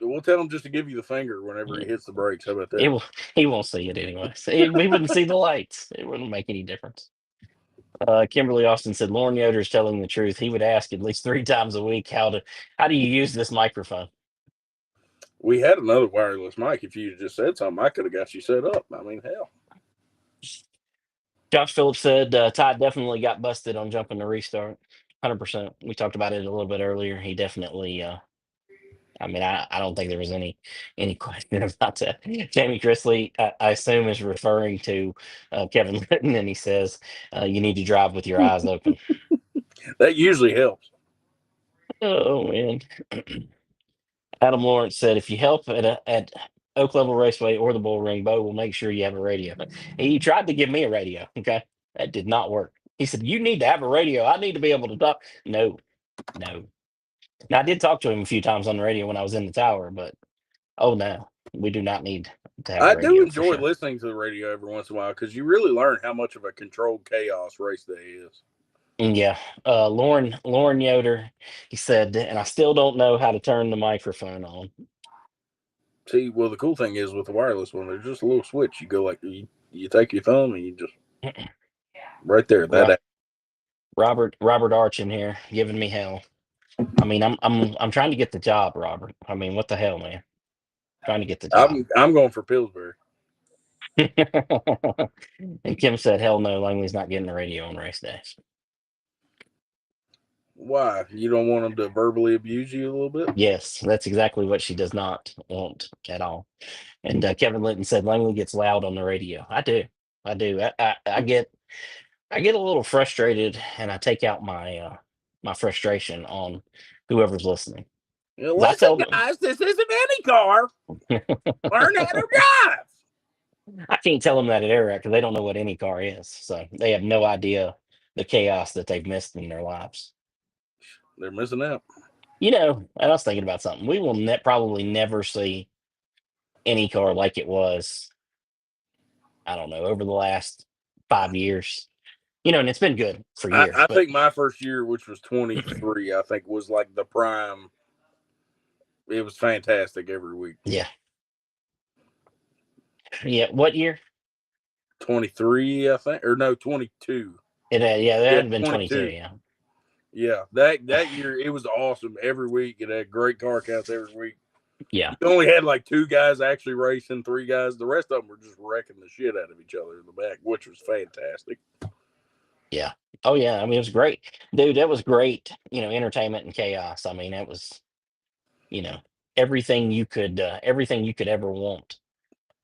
We'll tell him just to give you the finger whenever he hits the brakes. How about He that? will. He won't see it anyway. So he wouldn't see the lights. It wouldn't make any difference." Kimberly Austin said, "Lauren Yoder's telling the truth. He would ask at least 3 times a week how do you use this microphone." We had another wireless mic. If you just said something, I could have got you set up. I mean, hell. Josh Phillips said, "Todd definitely got busted on jumping the restart. 100%. We talked about it a little bit earlier. He definitely. I mean, I don't think there was any question about that." Jamie Chrisley, I assume, is referring to Kevin Litton, and he says, "You need to drive with your eyes open." That usually helps. Oh man. Adam Lawrence said, "If you help at Oak Level Raceway or the Bull Ring, Bo will make sure you have a radio." He tried to give me a radio. Okay, that did not work. He said, "You need to have a radio. I need to be able to talk." No, no. Now I did talk to him a few times on the radio when I was in the tower, but oh no, we do not need to have a I do radio for enjoy sure. listening to the radio every once in a while because you really learn how much of a controlled chaos race day is. Yeah, Lauren Yoder, he said, and I still don't know how to turn the microphone on. See, well, the cool thing is with the wireless one, there's just a little switch. You go like you take your thumb and you just Right there. Ro- That Robert Arch in here giving me hell. I mean, I'm trying to get the job, Robert. I mean, what the hell, man? Trying to get the job. I'm going for Pillsbury. And Kim said, "Hell no, Langley's not getting the radio on race days." Why? You don't want them to verbally abuse you a little bit? Yes, that's exactly what she does not want at all. And Kevin Litton said Langley gets loud on the radio. I do, I do. I get a little frustrated, and I take out my frustration on whoever's listening. 'Cause I Listen, tell them, guys, this isn't any car. Learn how to drive. I can't tell them that at air because they don't know what any car is, so they have no idea the chaos that they've missed in their lives. They're missing out. I was thinking about something. We will probably never see any car like it was. I don't know, over the last 5 years. And it's been good for years, I but think my first year, which was 23, I think was like the prime. It was fantastic every week. yeah, yeah. What year? 23, I think, or no, 22. Yeah, that Yeah, had been 22. 22. Yeah, Yeah, that year it was awesome every week. It had great car counts every week. yeah, You only had like 2 guys actually racing, 3 guys. The rest of them were just wrecking the shit out of each other in the back, which was fantastic. yeah. Oh yeah, I mean it was great, dude. That was great. Entertainment and chaos. I mean, that was you know everything you could ever want.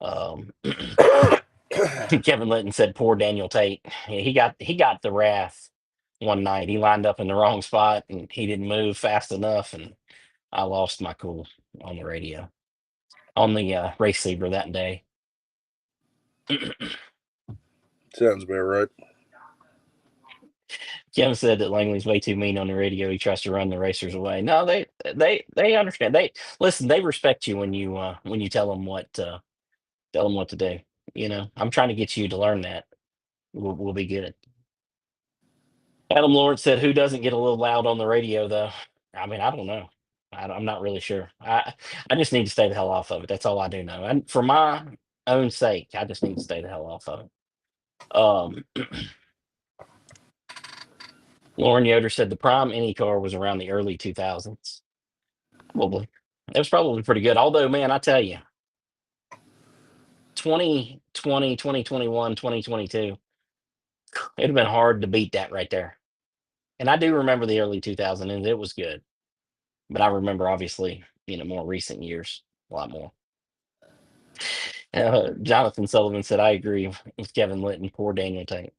Um, Kevin Litton said, "Poor Daniel Tate. Yeah, he got the wrath one night. He lined up in the wrong spot and he didn't move fast enough, and I lost my cool on the radio on the race receiver that day." Sounds about right. Kim said that Langley's way too mean on the radio. He tries to run the racers away. No, they understand. They listen. They respect you when you tell them what to do. I'm trying to get you to learn that. We'll be good. Adam Lawrence said, "Who doesn't get a little loud on the radio, though?" I mean, I don't know. I'm not really sure. I just need to stay the hell off of it. That's all I do know. And for my own sake, I just need to stay the hell off of it. Lauren Yoder said the prime any car was around the early 2000s. Probably. It was probably pretty good. Although, man, I tell you, 2020, 2021, 2022, it'd have been hard to beat that right there. And I do remember the early 2000s, and it was good. But I remember, obviously, more recent years, a lot more. Jonathan Sullivan said, "I agree with Kevin Litton. Poor Daniel Tate."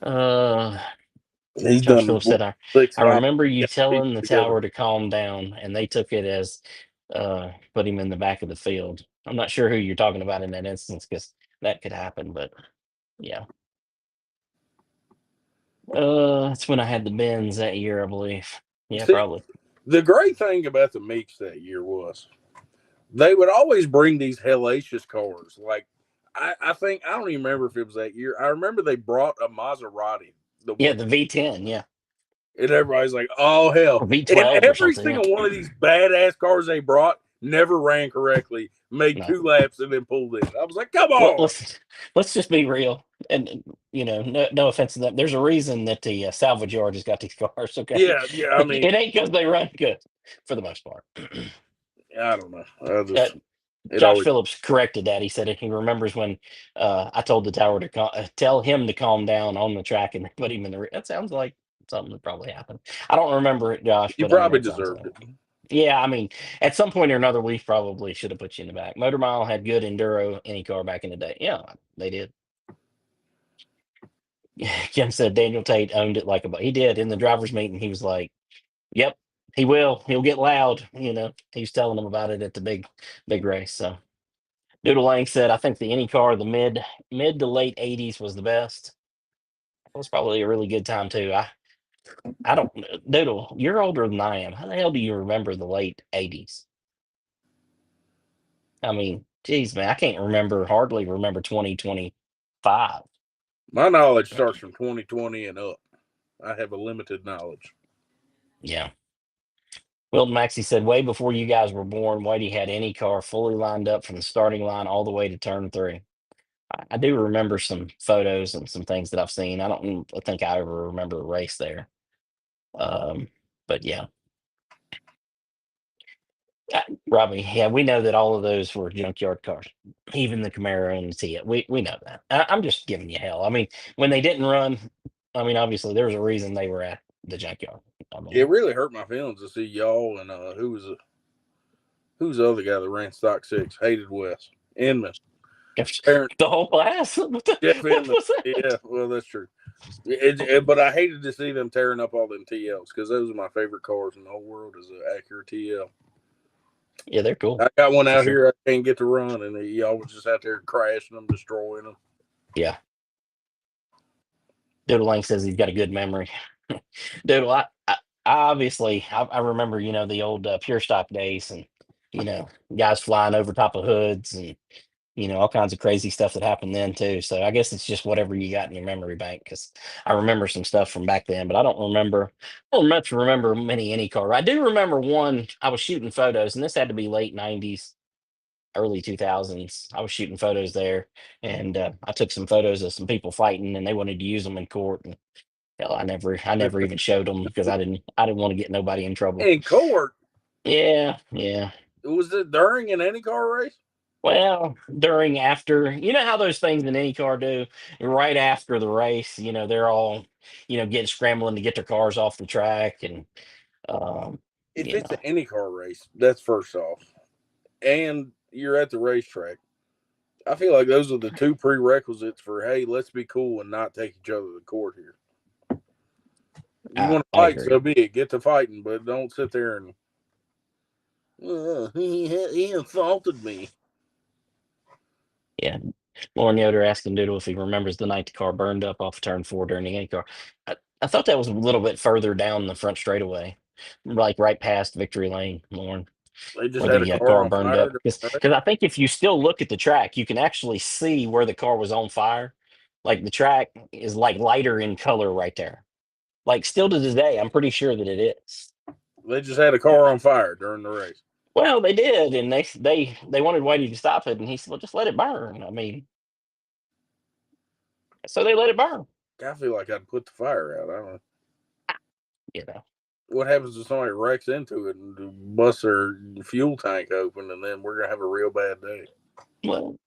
uh, He's Josh done Phillips said, I times. remember you Yeah, telling the together. tower to calm down, and they took it as put him in the back of the field. I'm not sure who you're talking about in that instance because that could happen, but yeah. That's when I had the Benz that year, I believe. Yeah, See, probably. the great thing about the Meeks that year was they would always bring these hellacious cars. Like I think I don't even remember if it was that year. I remember they brought a Maserati the Yeah, one, the V10, yeah, and everybody's like, "Oh hell!" or And V12 or every something. Yeah, single one of these badass cars they brought never ran correctly, made no. 2 laps, and then pulled in. I was like, "Come Well, on!" let's just be real, and no offense to them. There's a reason that the salvage yard has got these cars. Okay, Yeah, yeah. I mean, it ain't because they run good, for the most part. I don't know. I uh, just it Josh always. Phillips corrected that. He said he remembers when I told the tower to tell him to calm down on the track and put him in the. That sounds like something that probably happened. I don't remember it, Josh, You but I know probably it sounds deserved like. it. Yeah, I mean, at some point or another, we probably should have put you in the back. Motor Mile had good enduro any car back in the day. Yeah, they did. Kim said Daniel Tate owned it like he did in the drivers' meeting. He was like, "Yep, he will. He'll get loud." He was telling them about it at the big race. So Doodle Lang said, "I think the any car of the mid to late '80s was the best." It was probably a really good time too. I don't Doodle. You're older than I am. How the hell do you remember the late '80s? I mean, geez, man, I can't hardly remember 2025. My knowledge starts from 2020 and up. I have a limited knowledge. Yeah. Wilton Maxey said, way before you guys were born, Whitey had any car fully lined up from the starting line all the way to turn three. I do remember some photos and some things that I've seen. I think I ever remember a race there. But yeah, Robbie, yeah, we know that all of those were junkyard cars, even the Camaro and the Tia. We know that. I'm just giving you hell. I mean, when they didn't run, I mean, obviously there was a reason they were at the junkyard. I It mean, really hurt my feelings to see y'all and who's the other guy that ran stock six? Hated West. Inman. Parent the whole class. Jeff What Inman. was that? Yeah, well that's true. But I hated to see them tearing up all them TLs because those are my favorite cars in the whole world is an Acura TL. Yeah, they're cool I got one for out sure. here I can't get to run, and y'all was just out there crashing them, destroying them. Yeah. Doodle Lang says he's got a good memory. Doodle, I obviously I remember the old pure stock days and guys flying over top of hoods and all kinds of crazy stuff that happened then too. So I guess it's just whatever you got in your memory bank because I remember some stuff from back then, but I don't much remember many any car. I do remember one. I was shooting photos, and this had to be late '90s, early 2000s. I was shooting photos there, and I took some photos of some people fighting, and they wanted to use them in court. And hell, I never even showed them because I didn't want to get nobody in trouble. In court, Yeah, yeah. was it during an any car race? Well, during, after, how those things in any car do, right after the race, they're all, getting scrambling to get their cars off the track and, um, If you it's an know, any car race, that's first off, and you're at the racetrack. I feel like those are the two prerequisites for hey, let's be cool and not take each other to court here. You I, want to I fight, agree. so be it. Get to fighting, but don't sit there and he insulted me. Yeah. Lauren Yoder asking Doodle if he remembers the night the car burned up off turn four during the any car. I thought that was a little bit further down the front straightaway, like right past Victory Lane, Lauren, They just where had a the car car on burned fire. up. Because I think if you still look at the track, you can actually see where the car was on fire. Like the track is like lighter in color right there. Like still to this day, I'm pretty sure that it is. They just had a car on fire during the race. Well, they did, and they wanted Whitey to stop it, and he said, "Well, just let it burn." I mean, so they let it burn. I feel like I'd put the fire out. I don't know. You know. What happens if somebody wrecks into it and busts their fuel tank open, and then we're gonna have a real bad day? Well,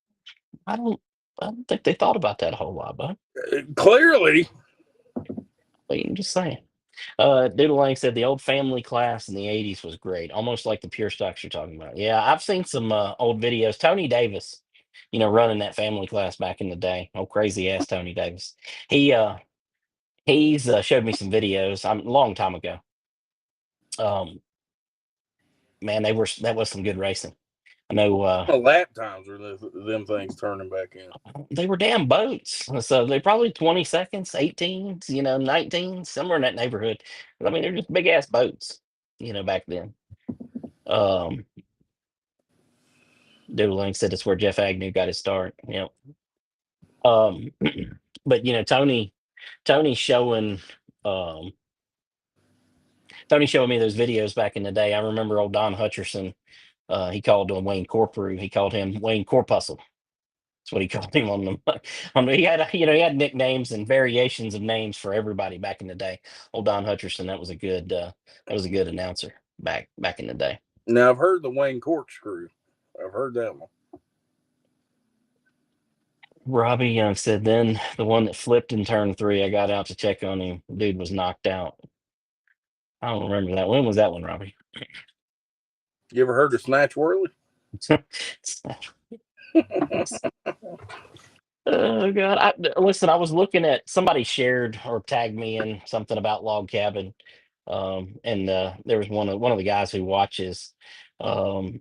I don't. I don't think they thought about that a whole lot, but Clearly, I'm just saying. Doodle Lang said the old family class in the '80s was great, almost like the pure stocks you're talking about. Yeah, I've seen some old videos. Tony Davis, running that family class back in the day. Oh, crazy ass Tony Davis. He he's showed me some videos. A long time ago. Um, man, that was some good racing. I know lap times are them things turning back in. they were damn boats. So they probably 20 seconds, 18, 19, somewhere in that neighborhood. I mean, they're just big ass boats, back then. Um, Doodling said it's where Jeff Agnew got his start. Um, but Tony showing, um, Tony showing me those videos back in the day. I remember old Don Hutcherson. He called him Wayne Corporu. He called him Wayne Corpuscle. That's what he called him on them. He had he had nicknames and variations of names for everybody back in the day. Old Don Hutcherson, that was a good announcer back in the day. Now I've heard the Wayne corkscrew. I've heard that one. Robbie Young said, then the one that flipped in turn three, I got out to check on him. Dude was knocked out. I don't remember that. When was that one, Robbie? You ever heard of Snatch Whirly? Oh God! Listen, I was looking at somebody shared or tagged me in something about Log Cabin, and there was one of the guys who watches um,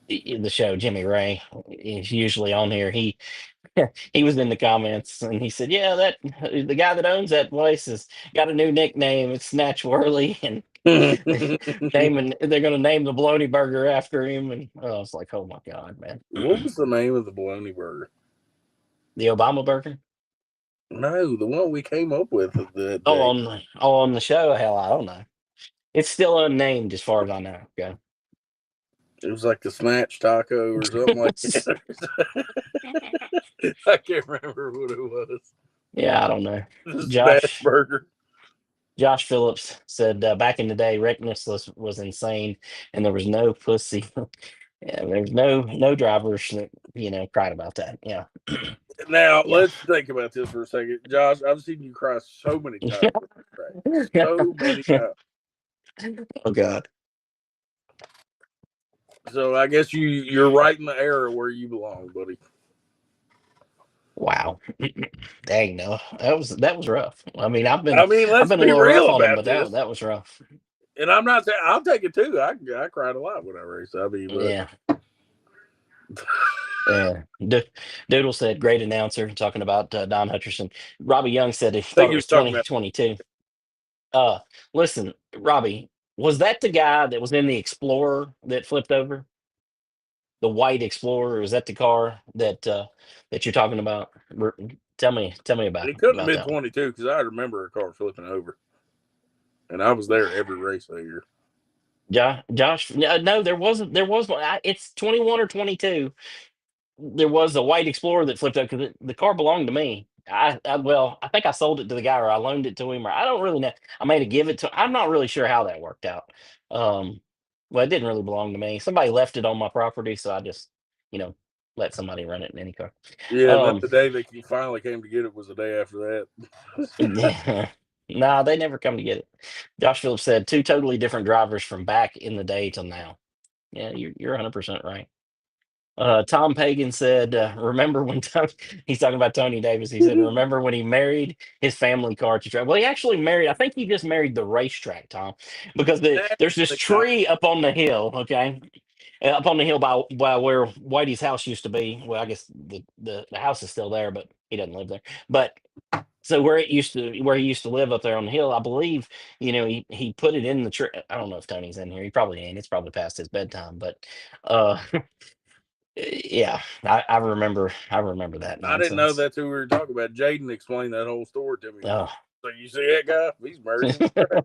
the show, Jimmy Ray. He's usually on here. He was in the comments and he said, "Yeah, that the guy that owns that place has got a new nickname. It's Snatch Whirly, and they're going to name the Bologna Burger after him." And I was like, "Oh my God, man!" What was the name of the bologna burger? The Obama Burger. No, the one we came up with that Oh, day. on the show, hell, I don't know. It's still unnamed as far as I know. Okay. It was like the Snatch Taco or something like that. I can't remember what it was. Yeah, I don't know. The Snatch Josh Burger. Josh Phillips said back in the day, Rick Nicholas was insane, and there was no pussy. Yeah, there's no drivers that cried about that. Yeah, Now yeah. let's think about this for a second, Josh. I've seen you cry so many times on the track, so many times. Oh God! So I guess you're right in the era where you belong, buddy. Wow. Dang no, that was rough. I mean, I've been I mean, I've let's been a be little rough real on them, about but that this. that was rough. And I'm not saying I'll take it too. I cried a lot when I raced. I mean, but Yeah. Yeah. Doodle said, great announcer, talking about Don Hutcherson. Robbie Young said he I thought think it he was was talking about 2022. Uh, Listen, Robbie, was that the guy that was in the Explorer that flipped over? The white Explorer? Was that the car that you're talking about? Tell me about it. Couldn't have about been that one. 22 because I remember a car flipping over, and I was there every race that year. Josh, no, there was one. It's 21 or 22. There was a white Explorer that flipped up because the car belonged to me. Well, I think I sold it to the guy, or I loaned it to him, or I don't really know. I may have give it to. I'm not really sure how that worked out. Um, well, it didn't really belong to me. Somebody left it on my property, so I just, you know, let somebody run it in any car. Yeah, and then Um, the day they finally came to get it was the day after that. yeah. Nah, they never come to get it. Josh Phillips said two totally different drivers from back in the day till now. Yeah, you're 100% right. Tom Pagan said, "Remember when he's talking about Tony Davis? He said, "Remember when he married his family car to track?" Well, he actually married. I think he just married the racetrack, Tom, because That's there's this the guy. tree up on the hill. Okay, up on the hill by where Whitey's house used to be. Well, I guess the house is still there, but he doesn't live there. But so where he used to live up there on the hill, I believe, he put it in the tree. I don't know if Tony's in here. He probably ain't. It's probably past his bedtime, but. Uh, Yeah, I remember that I didn't know nonsense. that's who we were talking about. Jaden explained that whole story to me. Oh. So you see that guy? He's married to the track.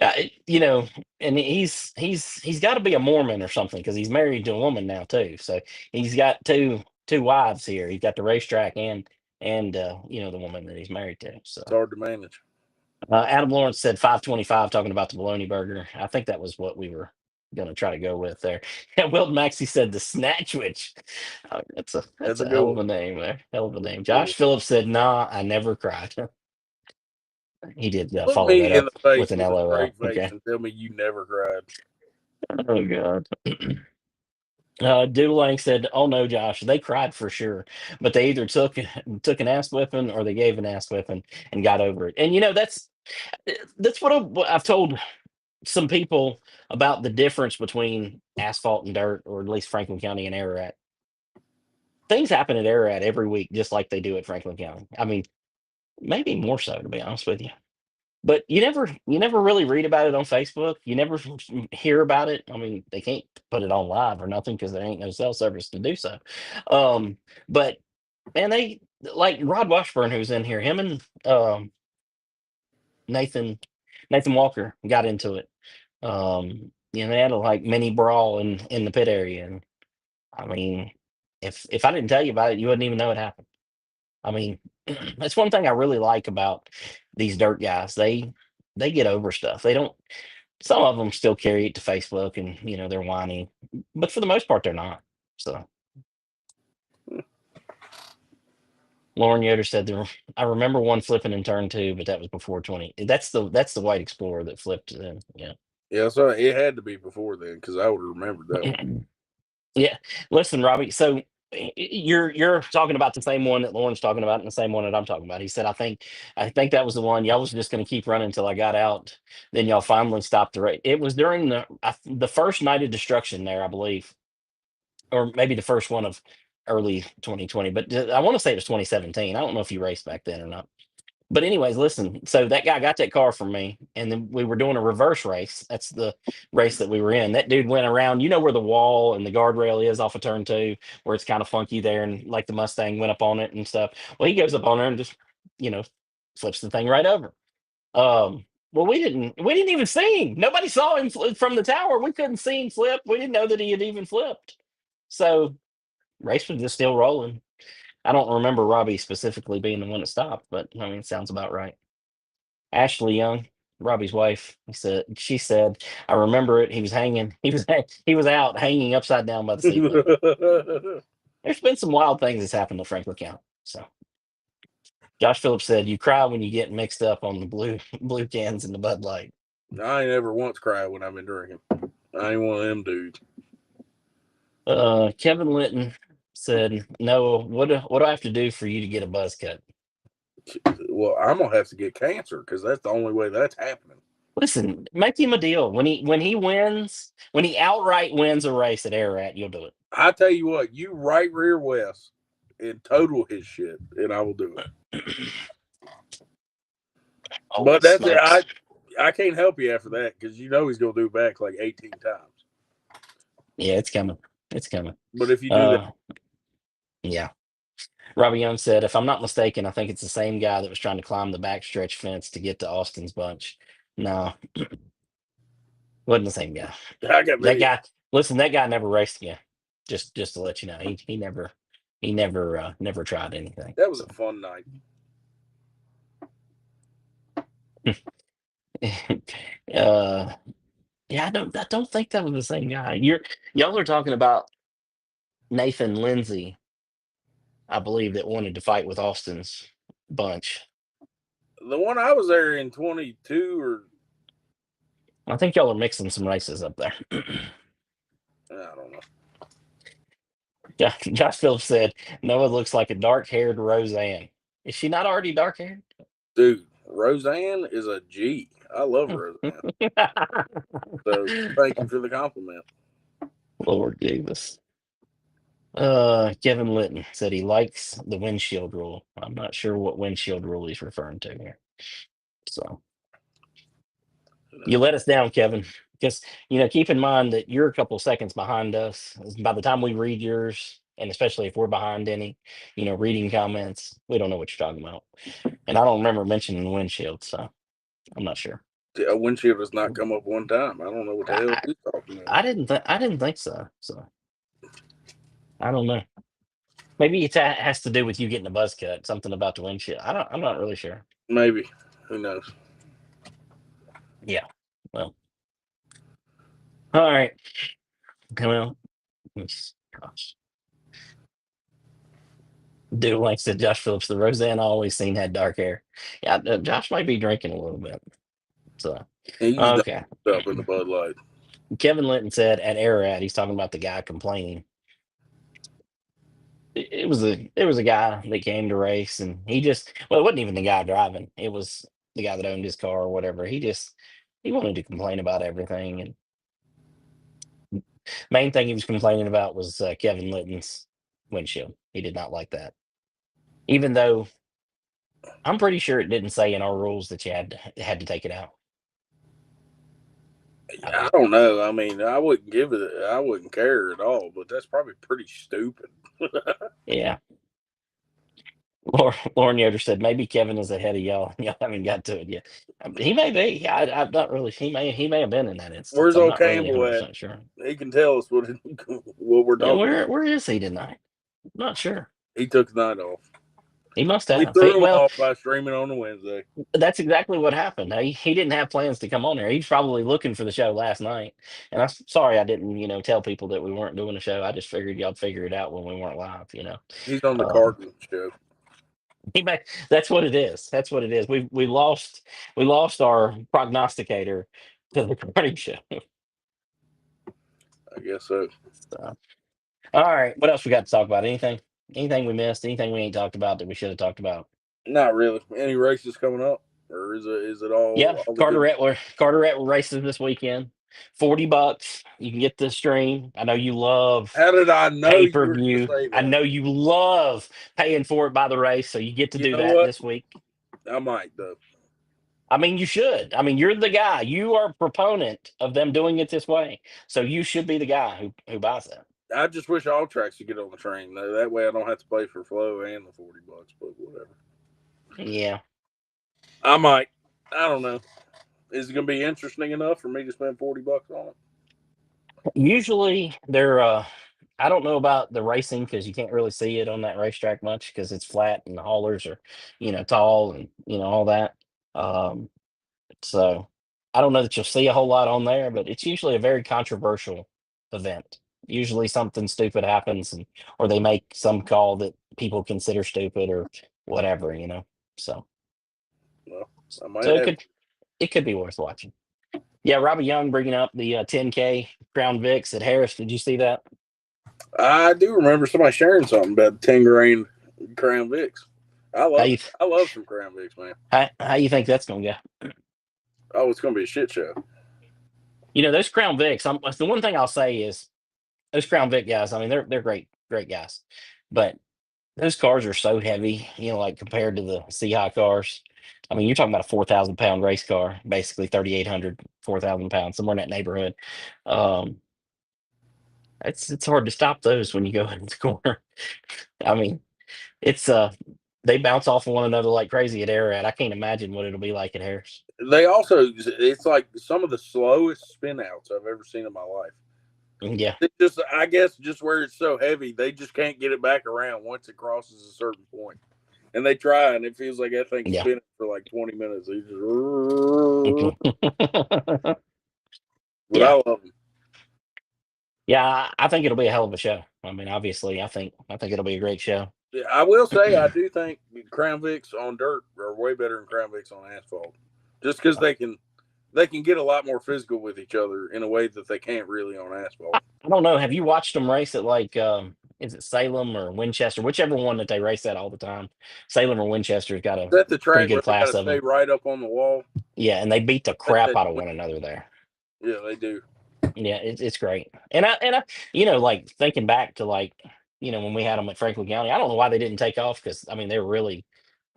Yeah, and he's got to be a Mormon or something because he's married to a woman now too. So he's got two wives here. He's got the racetrack and the woman that he's married to. So It's hard to manage. Adam Lawrence said 525 talking about the bologna burger. I think that was what we were going to try to go with there. And Will Maxey said the Snatchwich. Oh, that's That's a a good hell of one. a name there. Hell of a name. Good one. Josh Phillips said, "Nah, I never cried." He did Look follow me that in up the with face an with a LOL. straight face Okay. and tell me you never cried. Oh God. Doodle said, "Oh no, Josh, they cried for sure, but they either took an ass whipping or they gave an ass whipping and got over it." And that's what I've told some people about the difference between asphalt and dirt, or at least Franklin County and Ararat. Things happen at Ararat every week, just like they do at Franklin County. I mean, maybe more so, to be honest with you. But you never really read about it on Facebook. You never hear about it. I mean, they can't put it on live or nothing because there ain't no cell service to do so. But man, they like Rod Washburn, who's in here. Him and Nathan Nathan Walker got into it. They had a like mini brawl in the pit area, and I mean, if I didn't tell you about it, you wouldn't even know it happened. I mean, that's one thing I really like about these dirt guys. They get over stuff. They don't. Some of them still carry it to Facebook, and they're whiny, but for the most part, they're not. So Lauren Yoder said there. I remember one flipping in turn two, but that was before 20. That's the white Explorer that flipped. Then yeah. Yeah, so it had to be before then because I would have remembered that one. Yeah. Listen, Robbie. So you're talking about the same one that Lauren's talking about, and the same one that I'm talking about. He said, "I think that was the one. Y'all was just going to keep running until I got out. Then y'all finally stopped the race. It was during the first night of destruction there, I believe, or maybe the first one of early 2020. But I want to say it was 2017. I don't know if you raced back then or not. But anyways, listen. So that guy got that car from me, and then we were doing a reverse race. That's the race that we were in. That dude went around. You know where the wall and the guardrail is off of turn two, where it's kind of funky there, and like the Mustang went up on it and stuff. Well, he goes up on there and just, you know, flips the thing right over. Well, we didn't even see him. Nobody saw him from the tower. We couldn't see him flip. We didn't know that he had even flipped. So race was just still rolling. I don't remember Robbie specifically being the one that stopped, but I mean, it sounds about right. Ashley Young, Robbie's wife, she said, I remember it. He was hanging. He was out hanging upside down by the seatbelt. There's been some wild things that's happened to Franklin County. So Josh Phillips said, "You cry when you get mixed up on the blue cans and the Bud Light." I ain't ever once cried when I've been drinking. I ain't one of them dudes. Kevin Linton said, "No, what do I have to do for you to get a buzz cut?" Well, I'm gonna have to get cancer because that's the only way that's happening. Listen, make him a deal. When he outright wins a race at Ararat, you'll do it. I tell you what, you right rear west and total his shit, and I will do it. Holy But that's it. smokes! I can't help you after that because you know he's gonna do back like 18 times. Yeah, it's coming. It's coming. But if you do that, Uh, yeah. Robbie Young said, if I'm not mistaken, I think it's the same guy that was trying to climb the backstretch fence to get to Austin's bunch. No, wasn't the same guy. I got That video. guy, listen, that guy never raced again. Just to let you know, he never tried anything. That was So, a fun night. yeah, I don't think that was the same guy. Y'all are talking about Nathan Lindsay, I believe, that wanted to fight with Austin's bunch. The one I was there in 22 or I think y'all are mixing some races up there. I don't know. Josh Phillips said Noah looks like a dark-haired Roseanne. Is she not already dark-haired? Dude, Roseanne is a G. I love Roseanne. So thank you for the compliment. Lord Jesus. Kevin Litton said he likes the windshield rule. I'm not sure what windshield rule he's referring to here. So you let us down, Kevin. Because keep in mind that you're a couple seconds behind us. By the time we read yours, and especially if we're behind any, reading comments, we don't know what you're talking about. And I don't remember mentioning the windshield, so I'm not sure. A windshield has not come up one time. I don't know what the hell I, he's talking about. I didn't think so. So I don't know. Maybe it has to do with you getting a buzz cut. Something about the windshield. I'm not really sure. Maybe. Who knows? Yeah. Well. All right. Well. Gosh. Dude, like said, Josh Phillips, the Roseanne I always seen had dark hair. Yeah, Josh might be drinking a little bit. So He's done okay. stuff in the Bud Light. Kevin Linton said at Ararat, he's talking about the guy complaining. It was a guy that came to race, and he just it wasn't even the guy driving. It was the guy that owned his car or whatever. He wanted to complain about everything, and main thing he was complaining about was Kevin Litton's windshield. He did not like that, even though I'm pretty sure it didn't say in our rules that you had to take it out. I I believe. don't know. I mean, I wouldn't give it. I wouldn't care at all. But that's probably pretty stupid. Yeah. Lauren Yoder said maybe Kevin is ahead of y'all. Y'all haven't got to it yet. He may be. I'm not really. He may have been in that instance. Where's I'm old not really Campbell 100 at? percent sure. He can tell us what we're Yeah, talking about. where is he tonight? I'm not sure. He took the night off. He must We have. threw him Well, off by streaming on a Wednesday. that's exactly what happened. He didn't have plans to come on there. He's probably looking for the show last night. And I'm sorry I didn't, tell people that we weren't doing a show. I just figured y'all would figure it out when we weren't live. He's on the Um, Carton show. that's what it is. That's what it is. We lost our prognosticator to the karting show. I guess so. So, all right. What else we got to talk about? Anything? Anything we missed? Anything we ain't talked about that we should have talked about? Not really. Any races coming up, or is it Yeah, all the good? Carteret races this weekend. $40. You can get the stream. I know you love How did I know pay you per were going to view. say I that? know you love paying for it by the race, so you get to You do know that what? this week. I might though. I mean, you should. I mean, you're the guy. You are a proponent of them doing it this way, so you should be the guy who buys that. I just wish all tracks could get on the train. Though. That way, I don't have to pay for flow and the $40. But whatever. Yeah. I might. I don't know. Is it going to be interesting enough for me to spend $40 on it? Usually they're I don't know about the racing because you can't really see it on that racetrack much because it's flat and the haulers are, tall and all that. Um, so I don't know that you'll see a whole lot on there, but it's usually a very controversial event. Usually something stupid happens or they make some call that people consider stupid or whatever. So Well, I might so it have. could be worth watching. Yeah, Robbie Young bringing up the 10K Crown Vics at Harris. Did you see that? I do remember somebody sharing something about 10 grain Crown Vics. I How love you I love some Crown Vics, man. how you think that's gonna go? Oh, it's going to be a shit show. Those Crown Vics. The one thing I'll say is those Crown Vic guys. I mean, they're great guys, but those cars are so heavy. Like compared to the Seahawk cars. I mean, you're talking about a 4,000 pound race car, basically 3,800, 4,000 pounds, somewhere in that neighborhood. Um, it's hard to stop those when you go in the corner. I mean, it's they bounce off of one another like crazy at Arrowhead. I can't imagine what it'll be like at Harris. They also, it's like some of the slowest spin outs I've ever seen in my life. Yeah, It just, I guess, just where it's so heavy, they just can't get it back around once it crosses a certain point. And they try, and it feels like that thing's yeah. spinning for like 20 minutes. They just, but I Yeah, love them. yeah. I think it'll be a hell of a show. I mean, obviously, I think it'll be a great show. I will say, I do think Crown Vics on dirt are way better than Crown Vics on asphalt, just because they can get a lot more physical with each other in a way that they can't really on asphalt. I don't know. Have you watched them race at like is it Salem or Winchester, whichever one that they race at all the time? Salem or Winchester's got a Is that the pretty track good where they got class to of stay them. right up on the wall? Yeah, and they beat the crap out of one another there. Yeah, they do. Yeah, it's great. And I, like thinking back to like, when we had them at Franklin County, I don't know why they didn't take off because I mean they're really,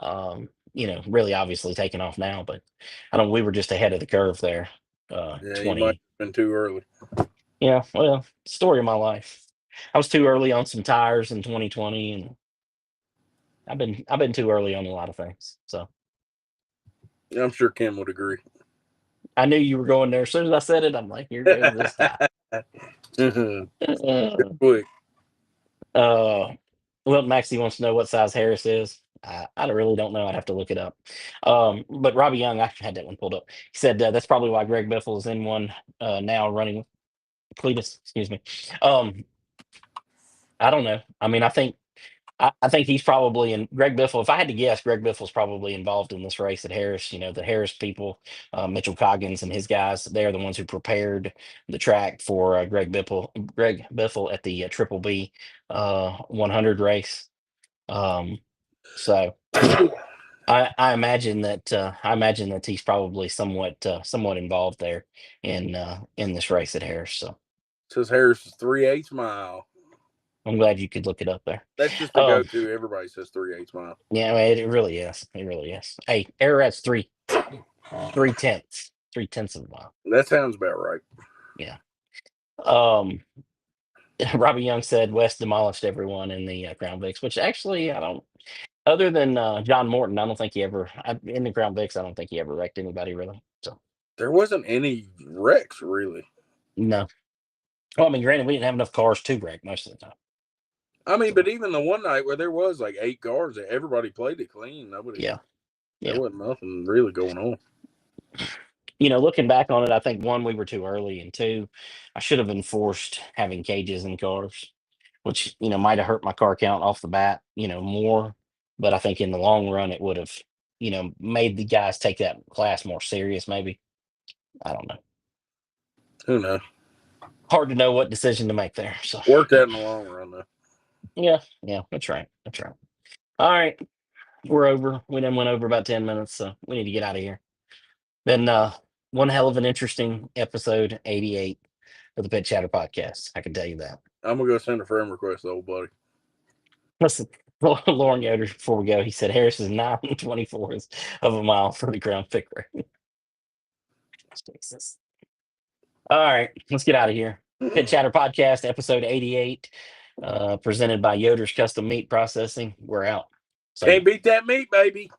really obviously taking off now. But I don't. We were just ahead of the curve there. Yeah, you might 20. have been too early. Yeah, well, story of my life. I was too early on some tires in 2020, and I've been too early on a lot of things. So I'm sure Kim would agree. I knew you were going there. As soon as I said it, I'm like, here goes this guy. Quick. Well, Maxie wants to know what size Harris is. I really don't know. I'd have to look it up. But Robbie Young, I had that one pulled up. He said that's probably why Greg Biffle is in one now running Cletus. Excuse me. I don't know. I mean, I think he's probably in Greg Biffle. If I had to guess, Greg Biffle's probably involved in this race at Harris. The Harris people, Mitchell Coggins and his guys, they're the ones who prepared the track for Greg Biffle at the Triple B 100 race. So I imagine that he's probably somewhat involved there in this race at Harris. So Says Harris is 3/8 mile. I'm glad you could look it up there. That's just a Um, go-to. Everybody says 3/8 mile. yeah, I mean, it really is. It really is. Hey, Arrowhead's 3/10 of a mile. That sounds about right. Yeah. Um, Robbie Young said West demolished everyone in the Crown Vics, which actually I don't. Other than John Morton, I don't think he ever in the Crown Vics. I don't think he ever wrecked anybody really. So There wasn't any wrecks really. no. Well, I mean, granted, we didn't have enough cars to wreck most of the time. I mean, but even the one night where there was like 8 cars, everybody played it clean. Nobody. Yeah. There wasn't nothing really going on. Looking back on it, I think one, we were too early, and two, I should have enforced having cages in cars, which might have hurt my car count off the bat, more. But I think in the long run, it would have, made the guys take that class more serious. Maybe I don't know. Who knows? Hard to know what decision to make there. So Worked out in the long run though. yeah, that's right. That's right. All right, we're over. We then went over about 10 minutes, so we need to get out of here. Been one hell of an interesting episode 88 of the Pit Chatter podcast. I can tell you that. I'm gonna go send a friend request, old buddy. Listen, Lauren Yoder, before we go, he said Harris is 9 24 of a mile for the ground pick rate. Jesus. All right, let's get out of here. Pit Chatter podcast, episode 88, presented by Yoder's Custom Meat Processing. We're out. So Can't beat that meat, baby.